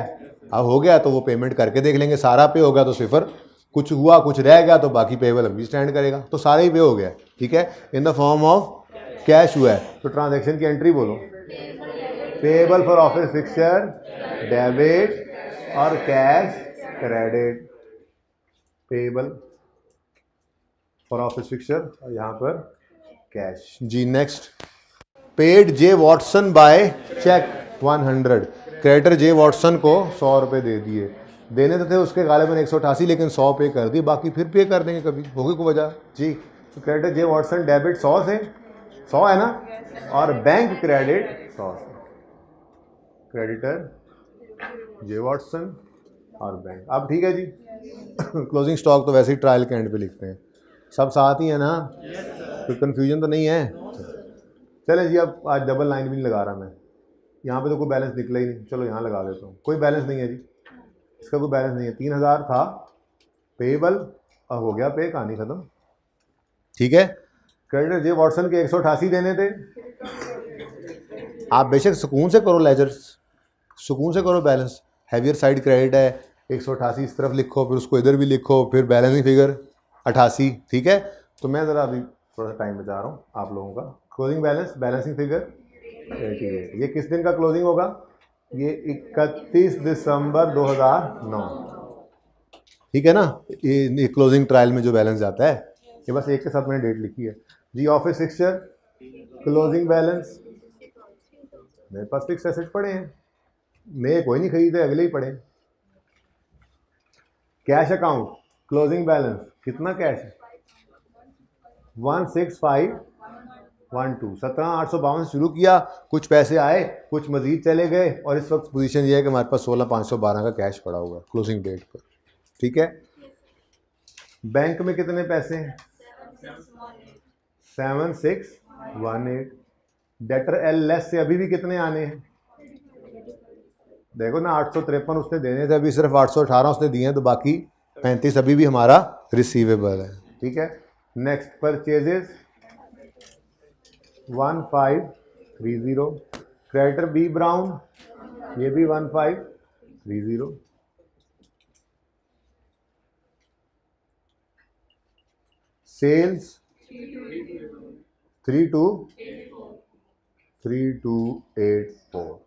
अब हो गया तो वो पेमेंट करके देख लेंगे। सारा पे हो गया तो सिफर, कुछ हुआ कुछ रह गया तो बाकी पेबल अभी स्टैंड करेगा, तो सारा ही पे हो गया, ठीक है। In the form of cash हुआ है, तो ट्रांजेक्शन की एंट्री बोलो, payable for office fixture debit और cash credit. Payable for office fixture और यहाँ पर कैश जी। Next, paid J Watson by cheque 100, creditor J Watson को 100 रुपये दे दिए, देने तो थे उसके गालिबन 188, लेकिन 100 पे कर दिए, बाकी फिर पे कर देंगे कभी, होगी कोई वजह जी। तो क्रेडिटर जे वॉटसन डेबिट 100 से, 100 है ना, और बैंक क्रेडिट 100 से, क्रेडिटर जे वॉटसन और बैंक। अब ठीक है जी। क्लोजिंग स्टॉक तो वैसे ही ट्रायल के एंड पे लिखते हैं, सब साथ ही है ना, कोई कन्फ्यूजन तो नहीं है। चलें जी, अब आज डबल लाइन भी नहीं लगा रहा मैं, यहाँ पे तो कोई बैलेंस निकला ही नहीं, चलो यहाँ लगा देता हूँ। कोई बैलेंस नहीं है जी, इसका कोई बैलेंस नहीं है। 3000 था पेबल, अब हो गया पे, कहानी खत्म, ठीक है। क्रेडिटर जे वॉटसन के 188 देने थे। आप बेशक सुकून से करो लेजर, सुकून से करो बैलेंस, हैवियर साइड क्रेडिट है 188, इस तरफ लिखो, फिर उसको इधर भी लिखो, फिर बैलेंसिंग फिगर 88, ठीक है। तो मैं ज़रा अभी थोड़ा सा टाइम बचा रहा हूँ आप लोगों का। क्लोजिंग बैलेंस, बैलेंसिंग फिगर 88, ये किस दिन का क्लोजिंग होगा? ये 31 दिसंबर 2009, ठीक है ना। ये क्लोजिंग ट्रायल में जो बैलेंस जाता है, ये बस एक के साथ मैंने डेट लिखी है जी। ऑफिस फिक्सचर क्लोजिंग बैलेंस मेरे पास फिक्स एसेट पड़े हैं, नए कोई नहीं खरीदे, अगले ही पड़े। कैश अकाउंट क्लोजिंग बैलेंस कितना कैश है? 16512। 17,852 शुरू किया, कुछ पैसे आए, कुछ मजीद चले गए, और इस वक्त पोजीशन ये है कि हमारे पास 16,512 का कैश पड़ा हुआ है क्लोजिंग डेट पर। ठीक है। बैंक में कितने पैसे हैं? 7618। डेटर एल लेस से अभी भी कितने आने हैं? देखो ना, 853 उसने देने थे, अभी सिर्फ 818 उसने दिए हैं, तो बाकी 35 अभी भी हमारा रिसीवेबल है। ठीक है। Next purchases 1530। Creditor B Brown, ये भी 1530। सेल्स 3284।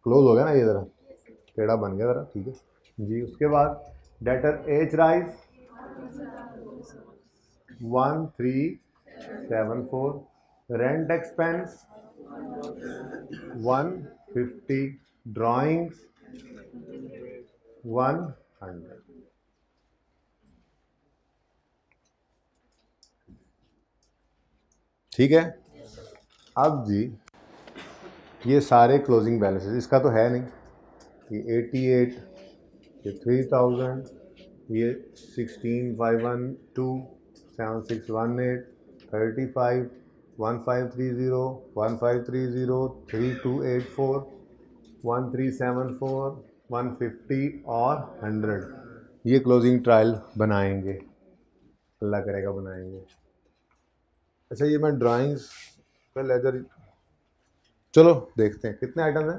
क्लोज हो गया ना ये, ज़रा टेढ़ा बन गया ज़रा। ठीक है जी। उसके बाद debtor H rice 1374। Rent expense 150। Drawings 100। ठीक है। अब जी ये सारे क्लोजिंग बैलेंसेस, इसका तो है नहीं, ये 88, ये 3000, ये 16512, 7618, 35, 1530, 1530, 3284, 1374, 150 और 100। ये क्लोजिंग ट्रायल बनाएंगे, अल्लाह करेगा बनाएंगे। अच्छा, ये मैं ड्राइंग्स का लेजर, चलो देखते हैं कितने आइटम हैं,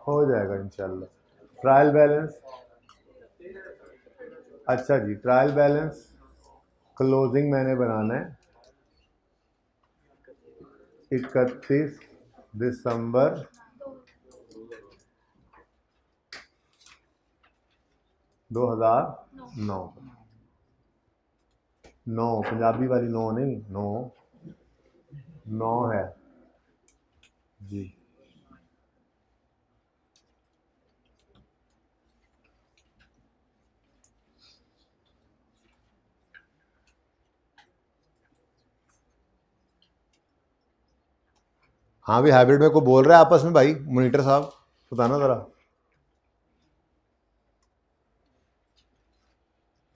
हो जाएगा इंशाल्लाह। ट्रायल बैलेंस, अच्छा जी, ट्रायल बैलेंस क्लोजिंग मैंने बनाना है 31 दिसंबर 2009। 9 पंजाबी वाली 9 नहीं, 9 है जी। हाँ भी, हाइब्रिड में को बोल रहा है आपस में भाई, मॉनिटर साहब बताना ज़रा।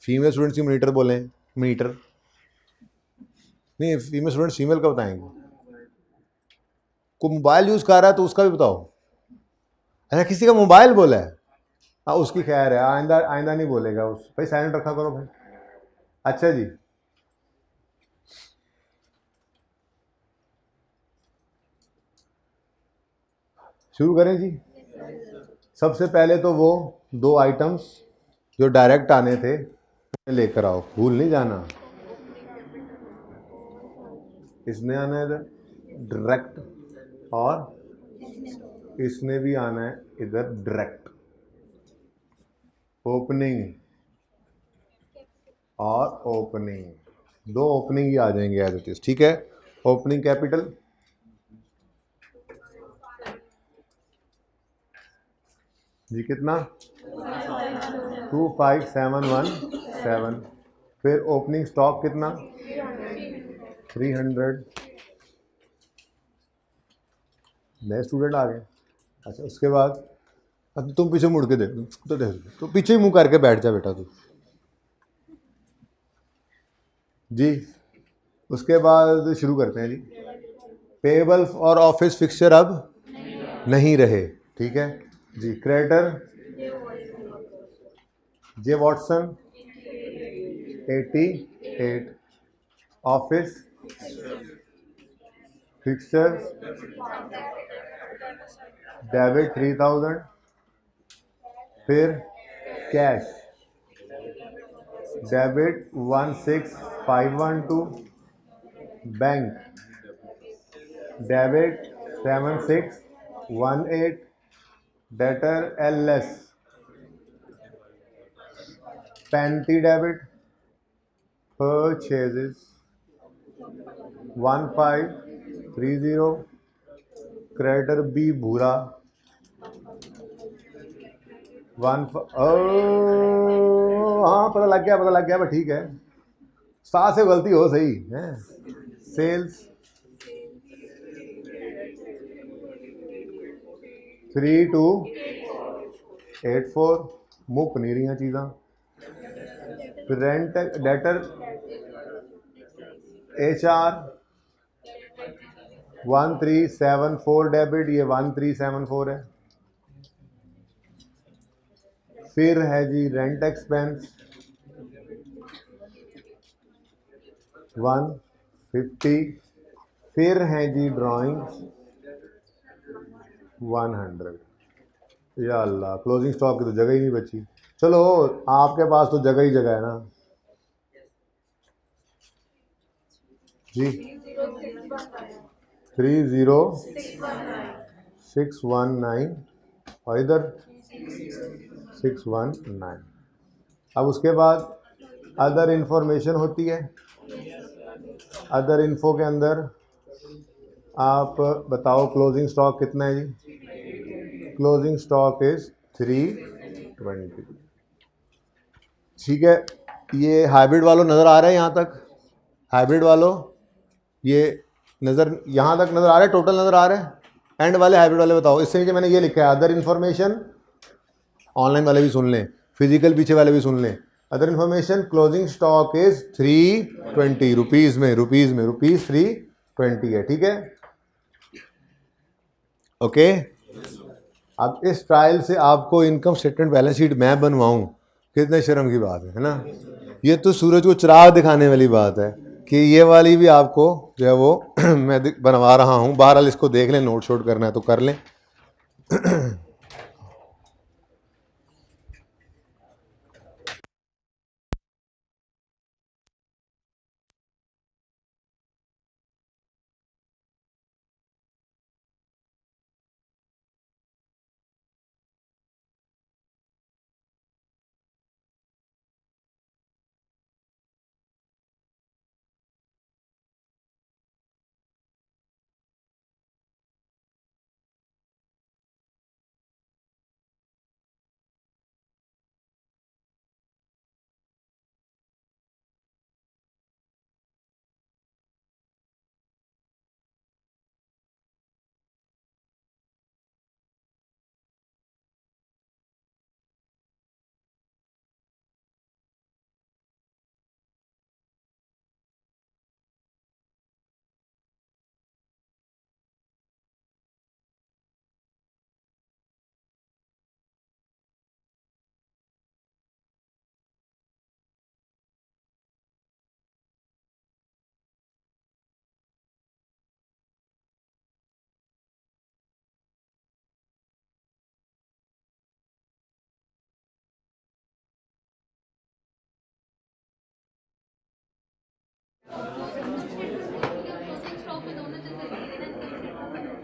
फीमेल स्टूडेंट्स की मॉनिटर बोलें, मॉनिटर नहीं, फीमेल स्टूडेंट फीमेल का बताएंगे। को मोबाइल यूज़ कर रहा है तो उसका भी बताओ। अच्छा, किसी का मोबाइल बोला है, हाँ उसकी खैर है, आइंदा आइंदा नहीं बोलेगा उस भाई, साइलेंट रखा करो भाई। अच्छा जी, शुरू करें जी। सबसे पहले तो वो 2 आइटम्स जो डायरेक्ट आने थे लेकर आओ, भूल नहीं जाना। इसने आना है इधर डायरेक्ट, और इसने भी आना है इधर डायरेक्ट। ओपनिंग और ओपनिंग, 2 ओपनिंग ही आ जाएंगे एज इट इज। ठीक है। ओपनिंग कैपिटल जी कितना? 25717। फिर ओपनिंग स्टॉक कितना? 300। नए स्टूडेंट आ गए। अच्छा, उसके बाद अब तुम पीछे मुड़ के देख, तो देख, तो पीछे ही मुंह करके बैठ जा बेटा तू जी। उसके बाद शुरू करते हैं जी। पेबल और ऑफिस फिक्सचर अब नहीं रहे। ठीक है जी। Creditor J Watson 88। Office fixture debit 3000। फिर cash debit 16512। Bank debit 7618। Debtor L S 35 debit. Purchases 1530, creditor B Bhura 1 हाँ पता लग गया बट ठीक है, साथ से गलती हो सही है। सेल्स 3284, मुक नहीं रही चीज़ा। रेंट डेटर HR 1374 डेबिट, ये 1374 है। फिर है जी रेंट एक्सपेंस 150, फिर है जी ड्राइंग्स 100। या अल्लाह, क्लोजिंग स्टॉक की तो जगह ही नहीं बची। चलो आपके पास तो जगह ही जगह है ना जी। 30619 और इधर 619। अब उसके बाद अदर इंफॉर्मेशन होती है। अदर इन्फो के अंदर आप बताओ क्लोजिंग स्टॉक कितना है जी। Closing stock is 320। ठीक है, ये हाइब्रिड वालों नज़र आ रहा है यहाँ तक? हाइब्रिड वालों ये नज़र यहाँ तक नज़र आ रहा है, टोटल नज़र आ रहा है? एंड वाले हाइब्रिड वाले बताओ। इससे नीचे मैंने ये लिखा है अदर इन्फॉर्मेशन, ऑनलाइन वाले भी सुन लें, फिजिकल पीछे वाले भी सुन लें। Other information closing stock is 320 rupees में, रुपीज़ 320 है। ठीक है, ओके। अब इस ट्रायल से आपको इनकम स्टेटमेंट बैलेंस शीट मैं बनवाऊं, कितने शर्म की बात है ना। ये तो सूरज को चिराग दिखाने वाली बात है कि ये वाली भी आपको जो है वो मैं बनवा रहा हूँ। बहरहाल इसको देख लें, नोट शोट करना है तो कर लें।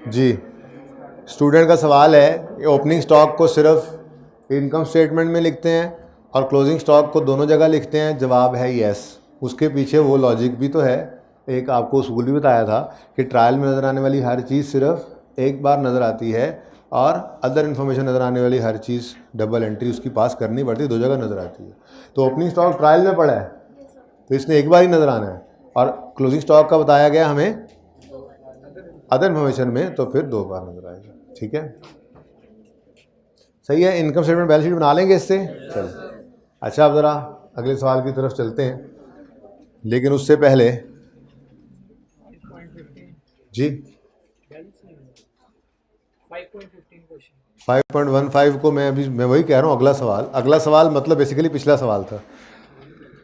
जी, स्टूडेंट का सवाल है, ओपनिंग स्टॉक को सिर्फ इनकम स्टेटमेंट में लिखते हैं और क्लोजिंग स्टॉक को दोनों जगह लिखते हैं। जवाब है यस। उसके पीछे वो लॉजिक भी तो है, एक आपको उसूल भी बताया था कि ट्रायल में नज़र आने वाली हर चीज़ सिर्फ एक बार नज़र आती है और अदर इन्फॉर्मेशन नज़र आने वाली हर चीज़ डबल एंट्री उसकी पास करनी पड़ती है, दो जगह नज़र आती है। तो ओपनिंग स्टॉक ट्रायल में पड़ा है तो इसने एक बार ही नज़र आना है, और क्लोजिंग स्टॉक का बताया गया हमें अदर इन्फॉर्मेशन में, तो फिर दो बार नजर आएगा। ठीक है, सही है। इनकम स्टेटमेंट बैलेंस शीट बना लेंगे इससे। चलो अच्छा, अब ज़रा अगले सवाल की तरफ चलते हैं, लेकिन उससे पहले जी 5.15 को मैं वही कह रहा हूँ। अगला सवाल मतलब बेसिकली पिछला सवाल था,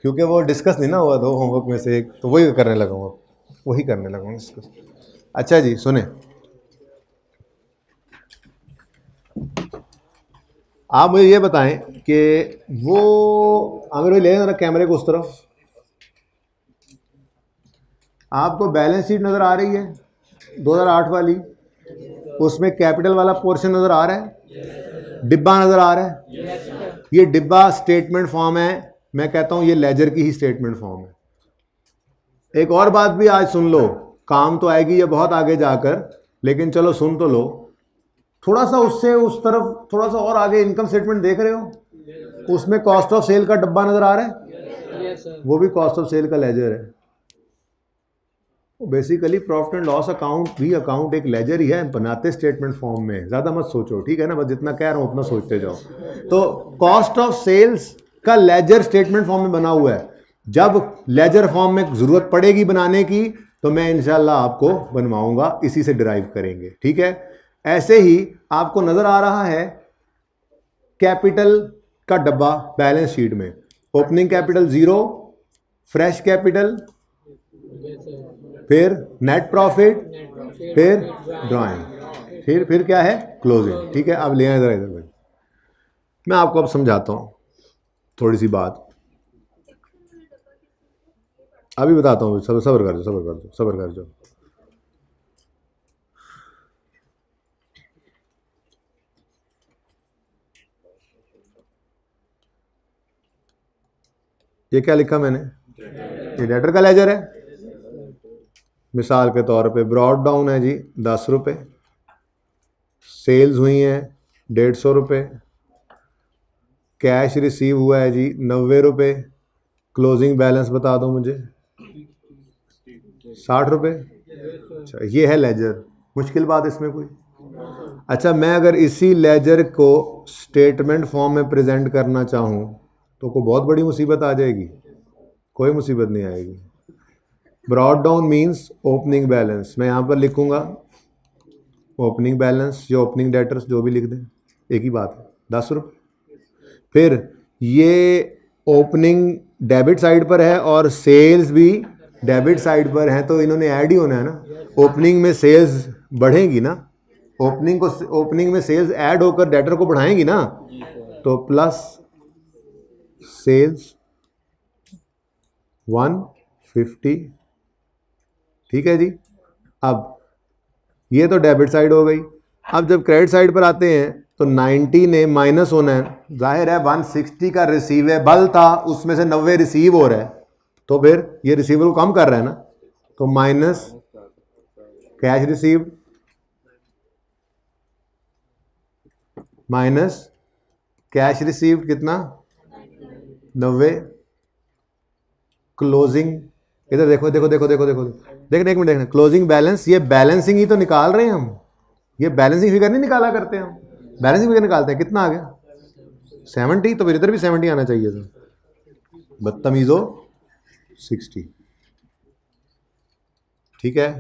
क्योंकि वो डिस्कस नहीं ना हुआ दो होमवर्क में से एक, तो वही करने लगा हूँ डिस्कस। अच्छा जी, सुने, आप मुझे ये बताएं कि वो आमिर भाई ले जरा कैमरे को उस तरफ, आपको बैलेंस शीट नज़र आ रही है 2008 वाली? उसमें कैपिटल वाला पोर्शन नज़र आ रहा है, डिब्बा नज़र आ रहा है। ये डिब्बा स्टेटमेंट फॉर्म है, मैं कहता हूँ ये लेजर की ही स्टेटमेंट फॉर्म है। एक और बात भी आज सुन लो, काम तो आएगी ये बहुत आगे जाकर, लेकिन चलो सुन तो लो थोड़ा सा। उससे उस तरफ थोड़ा सा और आगे इनकम स्टेटमेंट देख रहे हो, उसमें कॉस्ट ऑफ सेल का डब्बा नजर आ रहा है, वो भी कॉस्ट ऑफ सेल का लेजर है। Basically profit and loss account भी अकाउंट एक लेजर ही है, बनाते स्टेटमेंट फॉर्म में, ज़्यादा मत सोचो, ठीक है ना, बस जितना कह रहा हूँ उतना सोचते जाओ। तो कॉस्ट ऑफ सेल्स का लेजर स्टेटमेंट फॉर्म में बना हुआ है। जब लेजर फॉर्म में ज़रूरत पड़ेगी बनाने की तो मैं इंशाल्लाह आपको बनवाऊंगा, इसी से डिराइव करेंगे, ठीक है। ऐसे ही आपको नज़र आ रहा है कैपिटल का डब्बा बैलेंस शीट में, ओपनिंग कैपिटल 0, फ्रेश कैपिटल, फिर नेट प्रॉफिट, फिर ड्राइंग, फिर क्या है, क्लोजिंग, ठीक है। अब ले आए इधर इधर, मैं आपको अब समझाता हूँ थोड़ी सी बात, अभी बताता हूँ। सब्र कर जाओ। ये क्या लिखा मैंने, ये डेटर का लेजर है। मिसाल के तौर पे ब्रॉड डाउन है जी 10 रुपये, सेल्स हुई हैं 150 रुपये, कैश रिसीव हुआ है जी 90 रुपये, क्लोजिंग बैलेंस बता दो मुझे 60 रुपये। अच्छा, ये है लेजर, मुश्किल बात इसमें कोई? अच्छा, मैं अगर इसी लेजर को स्टेटमेंट फॉर्म में प्रेजेंट करना चाहूँ तो कोई बहुत बड़ी मुसीबत आ जाएगी? कोई मुसीबत नहीं आएगी। Brought down means opening balance, मैं यहाँ पर लिखूँगा ओपनिंग बैलेंस या ओपनिंग डेटर्स, जो भी लिख दें एक ही बात है, 10 रुपये। फिर ये ओपनिंग डेबिट साइड पर है और सेल्स भी डेबिट साइड पर है, तो इन्होंने ऐड ही होना है ना। ओपनिंग में सेल्स बढ़ेंगी ना, ओपनिंग में सेल्स ऐड होकर डेटर को बढ़ाएंगी ना, तो प्लस सेल्स 150, ठीक है जी। अब ये तो डेबिट साइड हो गई। अब जब क्रेडिट साइड पर आते हैं तो 90 ने माइनस होना है, जाहिर है 160 का रिसीवेबल था, उसमें से 90 रिसीव हो रहा है, तो फिर ये रिसीवेबल कम कर रहा है ना, तो minus cash received minus cash received कितना, 90, क्लोजिंग, इधर देखो, देखना एक मिनट, देखना क्लोजिंग बैलेंस, ये बैलेंसिंग ही तो निकाल रहे हैं हम, ये बैलेंसिंग फिगर नहीं निकाला करते हम, बैलेंसिंग फिगर निकालते हैं, कितना आ गया 70, तो फिर इधर भी 70 आना चाहिए था, बदतमीजो 60, ठीक है।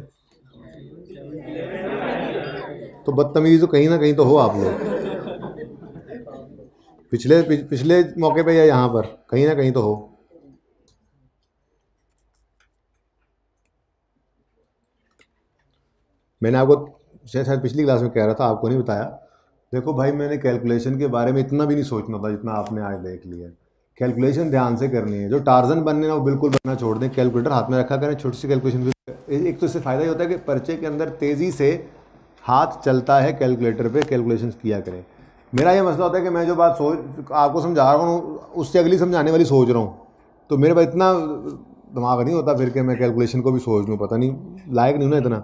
तो बदतमीज तो कहीं ना कहीं तो हो आप लोग, पिछले मौके पे या यहाँ पर कहीं ना कहीं तो हो। मैंने आपको शायद पिछली क्लास में कह रहा था, आपको नहीं बताया। देखो भाई, मैंने कैलकुलेशन के बारे में इतना भी नहीं सोचना था जितना आपने आज देख लिया। कैलकुलेशन ध्यान से करनी है, जो टार्जन बनने ना वो बिल्कुल बनना छोड़ दें, कैलकुलेटर हाथ में रखा करें, छोटी सी कैलकुलेशन भी। एक तो इससे फ़ायदा ये होता है कि पर्चे के अंदर तेज़ी से हाथ चलता है, कैलकुलेटर पे कैलकुलेशन किया करें। मेरा ये मसला होता है कि मैं जो बात आपको समझा रहा हूँ उससे अगली समझाने वाली सोच रहा हूँ, तो मेरे पास इतना दिमाग नहीं होता फिर कि मैं कैलकुलेशन को भी सोच लूँ, पता नहीं लायक नहीं हूँ ना इतना।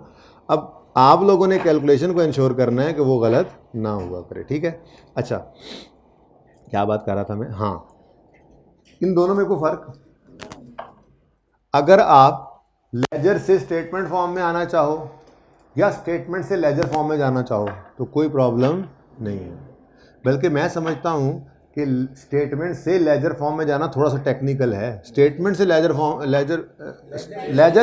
अब आप लोगों ने कैलकुलेशन को इंश्योर करना है कि वो गलत ना हुआ करे, ठीक है। अच्छा, क्या बात कर रहा था मैं, हाँ, इन दोनों में कोई फ़र्क, अगर आप लेजर से स्टेटमेंट फॉर्म में आना चाहो या स्टेटमेंट से लेजर फॉर्म में जाना चाहो तो कोई प्रॉब्लम नहीं है, बल्कि मैं समझता हूँ कि स्टेटमेंट से लेजर फॉर्म में जाना थोड़ा सा टेक्निकल है। स्टेटमेंट से लेजर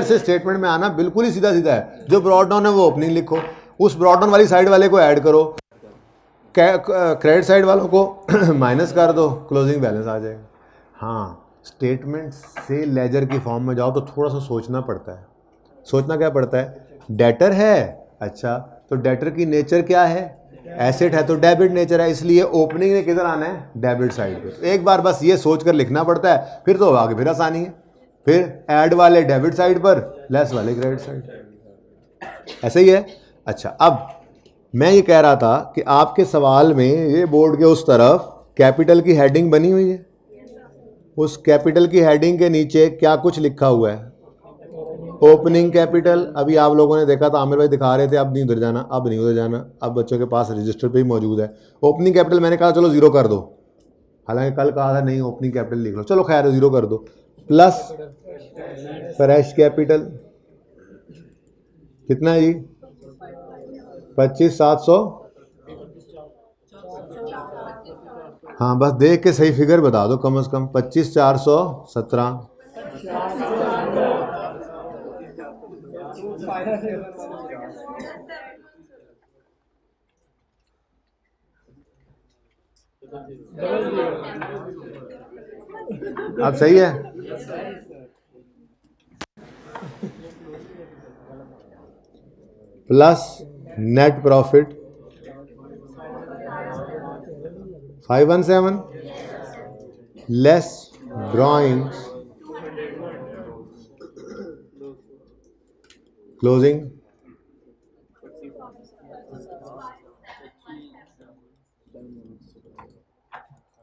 से स्टेटमेंट में आना बिल्कुल ही सीधा सीधा है। जो ब्रॉड डाउन है वो ओपनिंग लिखो, उस ब्रॉड डाउन वाली साइड वाले को ऐड करो, क्रेडिट साइड वालों को माइनस कर दो, क्लोजिंग बैलेंस आ जाएगा। हाँ, स्टेटमेंट से लेजर की फॉर्म में जाओ तो थोड़ा सा सोचना पड़ता है। सोचना क्या पड़ता है, डेटर है, अच्छा तो डेटर की नेचर क्या है, एसेट है, तो डेबिट नेचर है, इसलिए ओपनिंग ने किधर आना है, डेबिट साइड पे। तो एक बार बस ये सोच कर लिखना पड़ता है, फिर तो आगे फिर आसानी है। फिर ऐड वाले डेबिट साइड पर, लेस वाले क्रेडिट साइड, ऐसे ही है। अच्छा, अब मैं ये कह रहा था कि आपके सवाल में ये बोर्ड के उस तरफ कैपिटल की हेडिंग बनी हुई है, उस कैपिटल की हेडिंग के नीचे क्या कुछ लिखा हुआ है, ओपनिंग कैपिटल अभी आप लोगों ने देखा था, आमिर भाई दिखा रहे थे, अब नहीं उधर जाना, अब नहीं उधर जाना, अब बच्चों के पास रजिस्टर पे ही मौजूद है। ओपनिंग कैपिटल मैंने कहा चलो जीरो कर दो, हालांकि कल कहा था नहीं ओपनिंग कैपिटल लिख लो, चलो खैर जीरो कर दो, प्लस फ्रेश कैपिटल कितना है जी 25,700। हाँ बस देख के सही फिगर बता दो, कम से कम 25,417। अब सही है। Plus net profit 517 less drawings closing.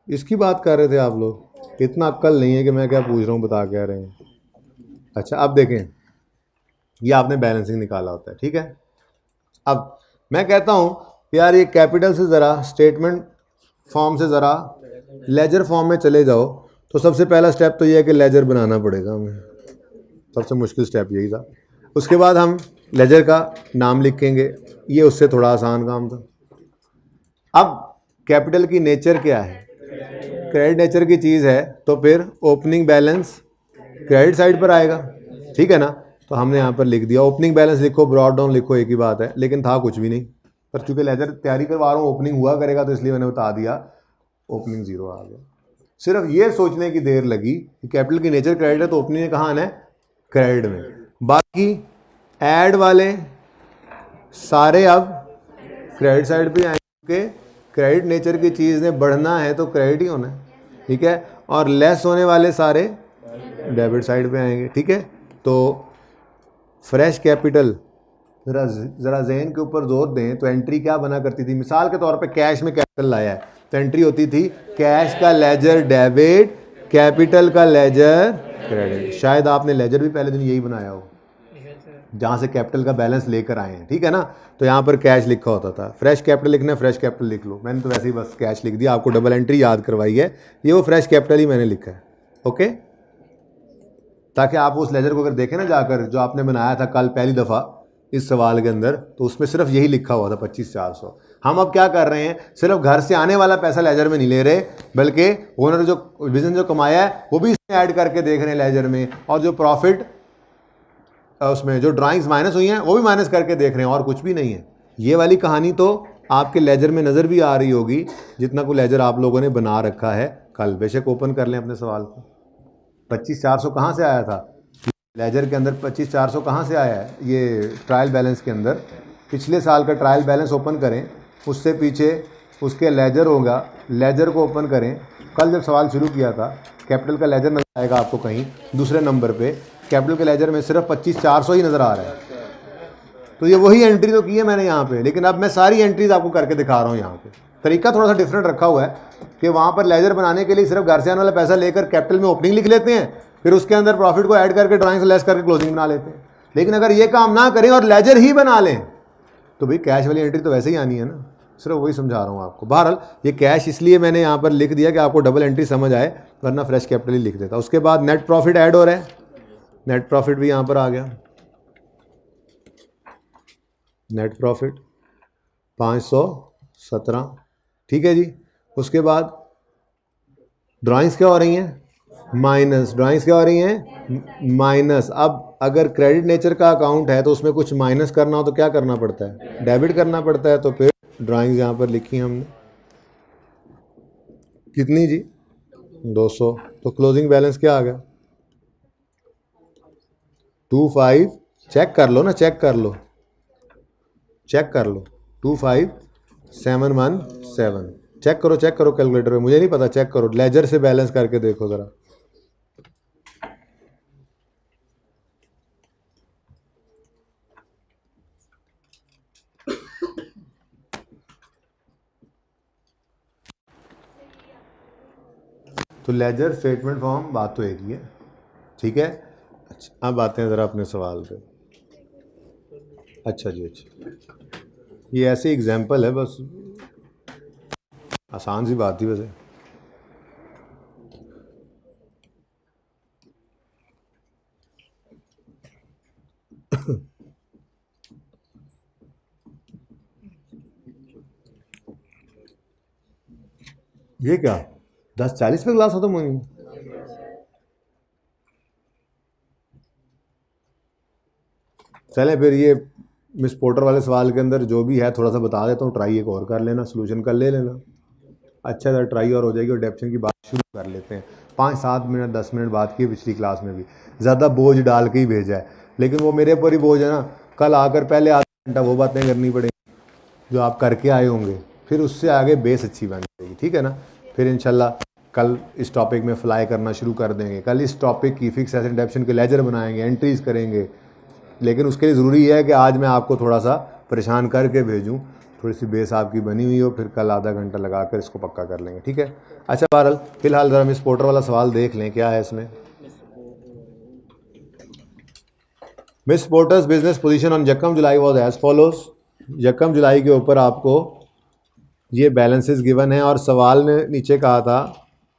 इसकी बात कर रहे थे आप लोग, इतना अक्ल नहीं है कि मैं क्या पूछ रहा हूँ बता क्या रहे हैं। अच्छा अब देखें, ये आपने बैलेंसिंग निकाला होता है, ठीक है। अब मैं कहता हूँ यार ये कैपिटल से ज़रा स्टेटमेंट फॉर्म से ज़रा लेजर फॉर्म में चले जाओ, तो सबसे पहला स्टेप तो ये है कि लेजर बनाना पड़ेगा हमें, सबसे मुश्किल स्टेप यही था। उसके बाद हम लेजर का नाम लिखेंगे, ये उससे थोड़ा आसान काम था। अब कैपिटल की नेचर क्या है, क्रेडिट नेचर की चीज़ है, तो फिर ओपनिंग बैलेंस क्रेडिट साइड पर आएगा, ठीक है ना। तो हमने यहाँ पर लिख दिया ओपनिंग बैलेंस लिखो, ब्रॉड डाउन लिखो, एक ही बात है, लेकिन था कुछ भी नहीं। पर चूंकि लेजर तैयारी करवा रहा हूँ ओपनिंग हुआ करेगा, तो इसलिए मैंने बता दिया ओपनिंग जीरो आ गया। सिर्फ ये सोचने की देर लगी कि कैपिटल की नेचर क्रेडिट है, तो ओपनिंग कहाँ आना है, क्रेडिट में। बाकी ऐड वाले सारे अब क्रेडिट साइड पे आएंगे, क्रेडिट नेचर की चीज़ ने बढ़ना है तो क्रेडिट ही होना है, ठीक है। और लेस होने वाले सारे डेबिट साइड पे आएंगे, ठीक है। तो फ्रेश कैपिटल ज़रा जहन के ऊपर जोर दें, तो एंट्री क्या बना करती थी, मिसाल के तौर पे कैश में कैपिटल लाया है तो एंट्री होती थी कैश का लेजर डेबिट, कैपिटल का लेजर क्रेडिट। शायद आपने लेजर भी पहले दिन यही बनाया हो जहाँ से कैपिटल का बैलेंस लेकर आए हैं, ठीक है ना। तो यहाँ पर कैश लिखा होता था, फ्रेश कैपिटल लिखना है फ्रेश कैपिटल लिख लो, मैंने तो वैसे ही बस कैश लिख दिया, आपको डबल एंट्री याद करवाई है, ये वो फ्रेश कैपिटल ही मैंने लिखा है, ओके। ताकि आप उस लेजर को अगर देखें ना जाकर, जो आपने बनाया था कल पहली दफ़ा इस सवाल के अंदर, तो उसमें सिर्फ यही लिखा हुआ था 25,400। हम अब क्या कर रहे हैं, सिर्फ घर से आने वाला पैसा लेजर में नहीं ले रहे, बल्कि ओनर जो बिजनेस जो कमाया है वो भी इसमें ऐड करके देख रहे हैं लेजर में, और जो प्रॉफिट उसमें जो ड्राइंग्स माइनस हुई हैं वो भी माइनस करके देख रहे हैं, और कुछ भी नहीं है। ये वाली कहानी तो आपके लेजर में नज़र भी आ रही होगी, जितना को लेजर आप लोगों ने बना रखा है कल। बेशक ओपन कर लें अपने सवाल को। 25,400 कहाँ से आया था लेजर के अंदर, 25,400 कहाँ से आया है ये ट्रायल बैलेंस के अंदर, पिछले साल का ट्रायल बैलेंस ओपन करें, उससे पीछे उसके लेजर होगा, लेजर को ओपन करें। कल जब सवाल शुरू किया था कैपिटल का लेजर नजर आएगा आपको कहीं दूसरे नंबर पे, कैपिटल के लेजर में सिर्फ 25,400 ही नज़र आ रहा है। तो ये वही एंट्री तो की है मैंने यहाँ पे, लेकिन अब मैं सारी एंट्रीज आपको करके दिखा रहा हूँ। यहाँ पे तरीका थोड़ा सा डिफरेंट रखा हुआ है कि वहाँ पर लेजर बनाने के लिए सिर्फ घर से आने वाला पैसा लेकर कैपिटल में ओपनिंग लिख लेते हैं, फिर उसके अंदर प्रॉफिट को ऐड करके ड्राइंग से लेस करके क्लोजिंग बना लेते हैं। लेकिन अगर ये काम ना करें और लेजर ही बना लें, तो भाई कैश वाली एंट्री तो वैसे ही आनी है ना, सिर्फ वही समझा रहा हूँ आपको। बहरहाल ये कैश इसलिए मैंने यहाँ पर लिख दिया कि आपको डबल एंट्री समझ आए, वरना फ्रेश कैपिटल ही लिख देता। उसके बाद नेट प्रॉफिट ऐड हो रहा है, नेट प्रॉफिट भी यहाँ पर आ गया, नेट प्रॉफिट 517, ठीक है जी। उसके बाद ड्राइंग्स क्या हो रही हैं, माइनस, ड्राइंग्स क्या हो रही हैं, माइनस। अब अगर क्रेडिट नेचर का अकाउंट है तो उसमें कुछ माइनस करना हो तो क्या करना पड़ता है, डेबिट करना पड़ता है। तो फिर ड्राइंग्स यहाँ पर लिखी हमने कितनी जी 200, तो क्लोजिंग बैलेंस क्या आ गया 25, चेक कर लो ना, चेक कर लो, चेक कर लो 25717, चेक करो, चेक करो कैलकुलेटर में, मुझे नहीं पता, चेक करो, लेजर से बैलेंस करके देखो ज़रा। तो लेजर स्टेटमेंट फॉर्म बात तो एक ही है, ठीक है। अच्छा अब आते हैं ज़रा अपने सवाल पे। अच्छा जी, अच्छा ये ऐसे एग्जाम्पल है, बस आसान सी बात थी वैसे। ये क्या 10:40 पे क्लास खत्म हुई? चले फिर ये मिस पोर्टर वाले सवाल के अंदर जो भी है थोड़ा सा बता देता हूँ, ट्राई एक और कर लेना, सोल्यूशन कर ले लेना। अच्छा सर ट्राई और हो जाएगी। और डेप्शन की बात शुरू कर लेते हैं। 5-7 मिनट 10 मिनट बात की पिछली क्लास में भी, ज़्यादा बोझ डाल के ही भेजा है, लेकिन वो मेरे पर ही बोझ है ना। कल आकर पहले आधा घंटा वो बातें करनी पड़ेंगी जो आप करके आए होंगे, फिर उससे आगे बेस अच्छी बन जाएगी, ठीक है ना। फिर इंशाल्लाह कल इस टॉपिक में फ्लाई करना शुरू कर देंगे। कल इस टॉपिक की फिक्स एसेट डेप्शन के लेजर बनाएंगे, एंट्रीज करेंगे, लेकिन उसके लिए ज़रूरी है कि आज मैं आपको थोड़ा सा परेशान करके भेजूँ, थोड़ी सी बेस आपकी बनी हुई हो, फिर कल आधा घंटा लगा कर इसको पक्का कर लेंगे, ठीक है। अच्छा बहरहाल फिलहाल ज़रा मिस पोर्टर वाला सवाल देख लें क्या है इसमें। Miss porters business position on यकम जुलाई वाज एज फॉलोज। यकम जुलाई के ऊपर आपको ये बैलेंसेस गिवन है और सवाल ने नीचे कहा था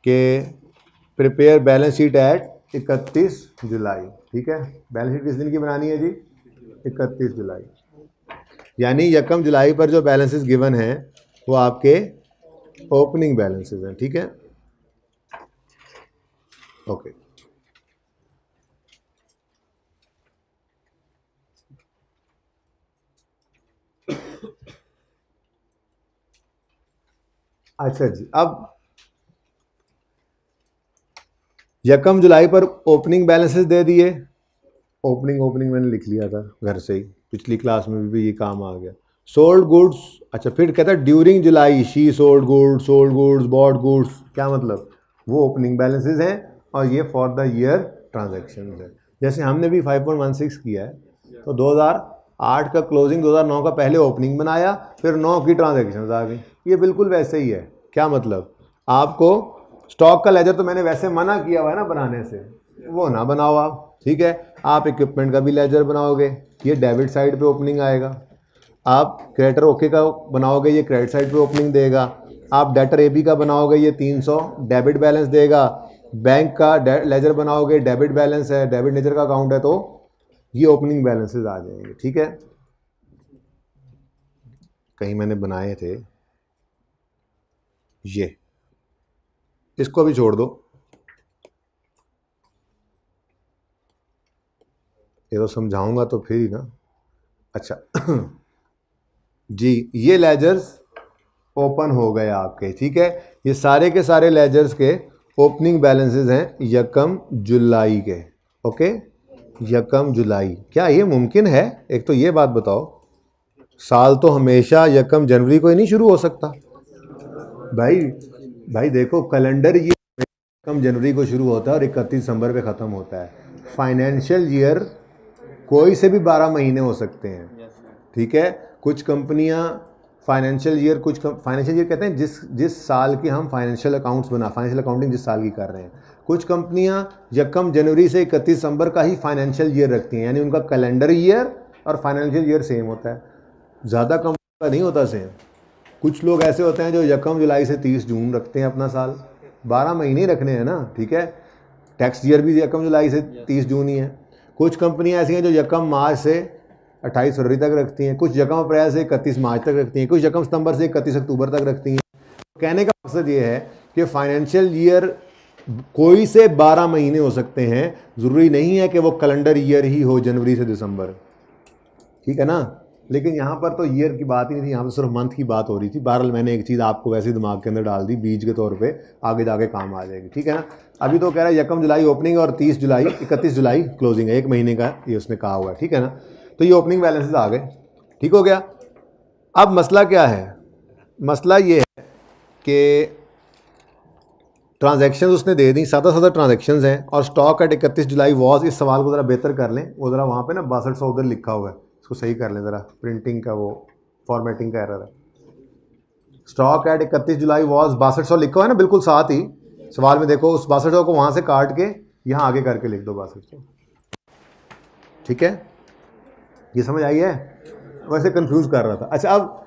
कि प्रिपेयर बैलेंस शीट एट 31 जुलाई, ठीक है। बैलेंस शीट किस दिन की बनानी है जी? 31 जुलाई। यानी यकम जुलाई पर जो बैलेंसेस गिवन हैं वो आपके ओपनिंग बैलेंसेस हैं, ठीक है। ओके अच्छा जी, अब यकम जुलाई पर ओपनिंग बैलेंसेस दे दिए। ओपनिंग मैंने लिख लिया था घर से ही, पिछली क्लास में भी ये काम आ गया। सोल्ड गुड्स, अच्छा फिर कहता है during July she sold goods bought goods, क्या मतलब? वो ओपनिंग बैलेंसेस हैं और ये फॉर द ईयर ट्रांजैक्शन है। जैसे हमने भी 5.16 किया है, तो 2008 का क्लोजिंग 2009 का पहले ओपनिंग बनाया, फिर 9 की ट्रांजैक्शन आ गई। ये बिल्कुल वैसे ही है। क्या मतलब? आपको स्टॉक का लेजर तो मैंने वैसे मना किया हुआ है ना बनाने से, वो ना बनाओ आप, ठीक है। आप इक्विपमेंट का भी लेजर बनाओगे, ये डेबिट साइड पे ओपनिंग आएगा। आप क्रेडिटर ओके का बनाओगे, ये क्रेडिट साइड पे ओपनिंग देगा। आप डेटर एबी का बनाओगे, ये 300 डेबिट बैलेंस देगा। बैंक का लेजर बनाओगे, डेबिट बैलेंस है, डेबिट नेचर का अकाउंट है, तो ये ओपनिंग बैलेंसेस आ जाएंगे, ठीक है। कहीं मैंने बनाए थे ये, इसको भी छोड़ दो, ये तो समझाऊंगा तो फिर ही ना। अच्छा जी, ये लेजर्स ओपन हो गए आपके, ठीक है। ये सारे के सारे लेजर्स के ओपनिंग बैलेंसेस हैं यकम जुलाई के, ओके। यकम जुलाई, क्या ये मुमकिन है? एक तो ये बात बताओ, साल तो हमेशा यकम जनवरी को ही नहीं शुरू हो सकता भाई देखो कैलेंडर ये यकम जनवरी को शुरू होता है और 31 दिसंबर पे ख़त्म होता है। फाइनेंशियल ईयर कोई से भी 12 महीने हो सकते हैं, ठीक है। कुछ कंपनियां फाइनेंशियल ईयर कहते हैं जिस साल की हम फाइनेंशियल अकाउंटिंग जिस साल की कर रहे हैं। कुछ कंपनियां यकम जनवरी से 31 दिसंबर का ही फाइनेंशियल ईयर रखती हैं, यानी उनका कैलेंडर ईयर और फाइनेंशियल ईयर सेम होता है। ज़्यादा कंपनी का नहीं होता सेम। कुछ लोग ऐसे होते हैं जो यकम जुलाई से 30 जून रखते हैं अपना साल, 12 महीने रखने हैं ना, ठीक है। टैक्स ईयर भी यकम जुलाई से 30 जून ही है। कुछ कंपनियां ऐसी हैं जो यकम मार्च से 28 फरवरी तक रखती हैं, कुछ यकम अप्रैल से 31 मार्च तक रखती हैं, कुछ यकम सितंबर से 31 अक्टूबर तक रखती हैं। कहने का मकसद ये है कि फाइनेंशियल ईयर कोई से 12 महीने हो सकते हैं, ज़रूरी नहीं है कि वो कैलेंडर ईयर ही हो जनवरी से दिसंबर, ठीक है ना। लेकिन यहाँ पर तो ईयर की बात ही नहीं थी, यहाँ पर सिर्फ मंथ की बात हो रही थी। बहरहाल मैंने एक चीज़ आपको वैसे ही दिमाग के अंदर डाल दी बीज के तौर पे, आगे जाके काम आ जाएगी, ठीक है ना। अभी तो कह रहा है यकम जुलाई ओपनिंग और 31 जुलाई क्लोजिंग है, 1 महीने का ये उसने कहा हुआ है, ठीक है ना। तो ये ओपनिंग बैलेंसेस आ गए, ठीक हो गया। अब मसला क्या है? मसला ये है कि ट्रांजैक्शन उसने दे दी, सादा ट्रांजैक्शंस हैं और स्टॉक एट 31 जुलाई वॉज। इस सवाल को ज़रा बेहतर कर लें, वो ज़रा वहाँ पे ना 6200 उधर लिखा हुआ है, इसको सही कर लें ज़रा, प्रिंटिंग का वो फॉर्मेटिंग का एरर है। स्टॉक एट 31 जुलाई वॉज 6200 लिखा हुआ है ना, बिल्कुल साथ ही सवाल में देखो, उस 6200 को वहाँ से काट के यहाँ आगे करके लिख दो 6200। ठीक है, ये समझ आई है? वैसे कंफ्यूज कर रहा था। अच्छा, अब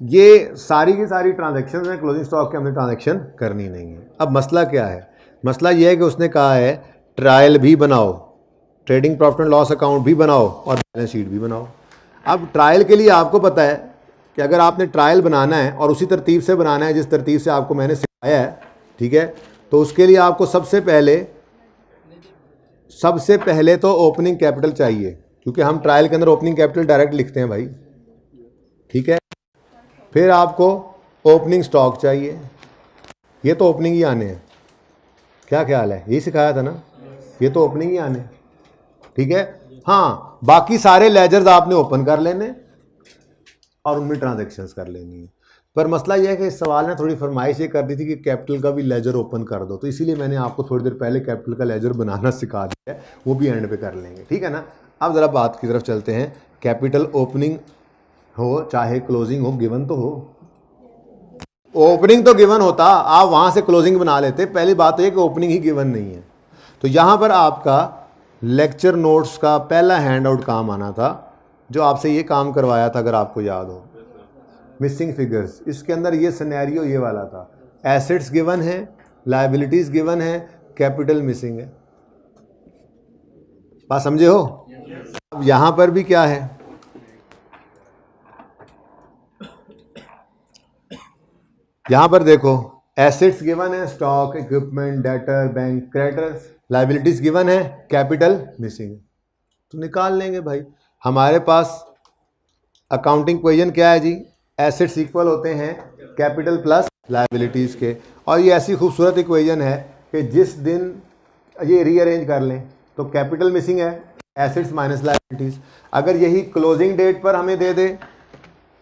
ये सारी की सारी ट्रांजैक्शन में क्लोजिंग स्टॉक के हमने ट्रांजैक्शन करनी नहीं है। अब मसला क्या है? मसला ये है कि उसने कहा है ट्रायल भी बनाओ, trading profit and loss account भी बनाओ और बैलेंस शीट भी बनाओ। अब ट्रायल के लिए आपको पता है कि अगर आपने ट्रायल बनाना है और उसी तरतीब से बनाना है जिस तरतीब से आपको मैंने सिखाया है, ठीक है, तो उसके लिए आपको सबसे पहले तो ओपनिंग कैपिटल चाहिए, क्योंकि हम ट्रायल के अंदर ओपनिंग कैपिटल डायरेक्ट लिखते हैं भाई, ठीक है। फिर आपको ओपनिंग स्टॉक चाहिए, ये तो ओपनिंग ही आने हैं। क्या ख्याल है? यही सिखाया था ना, ये तो ओपनिंग ही आने, ठीक है। हाँ, बाकी सारे लेजर्स आपने ओपन कर लेने और उनमें ट्रांजैक्शंस कर लेनी है। पर मसला यह है कि इस सवाल ने थोड़ी फरमाइश ये कर दी थी कि कैपिटल का भी लेजर ओपन कर दो, तो इसीलिए मैंने आपको थोड़ी देर पहले कैपिटल का लेजर बनाना सिखा दिया है, वो भी एंड पे कर लेंगे, ठीक है ना। अब ज़रा बात की तरफ चलते हैं। कैपिटल ओपनिंग हो चाहे क्लोजिंग हो, गिवन तो हो। ओपनिंग तो गिवन होता, आप वहाँ से क्लोजिंग बना लेते। पहली बात तो ये कि ओपनिंग ही गिवन नहीं है। तो यहाँ पर आपका लेक्चर नोट्स का पहला हैंड आउट काम आना था, जो आपसे ये काम करवाया था, अगर आपको याद हो, मिसिंग फिगर्स। इसके अंदर ये सिनेरियो ये वाला था, एसेट्स गिवन है, लायबिलिटीज गिवन है, कैपिटल मिसिंग है। बात समझे हो? अब यहां पर भी क्या है, यहां पर देखो, एसेट्स गिवन है, stock, equipment, debtor, bank, creditors, liabilities given है, कैपिटल मिसिंग है। तो निकाल लेंगे भाई। हमारे पास अकाउंटिंग इक्वेशन क्या है जी? एसेट्स इक्वल होते हैं कैपिटल प्लस लायबिलिटीज़ के। और ये ऐसी खूबसूरत इक्वेशन है कि जिस दिन ये रीअरेंज कर लें तो कैपिटल मिसिंग है, एसेट्स माइनस लायबिलिटीज़। अगर यही क्लोजिंग डेट पर हमें दे दे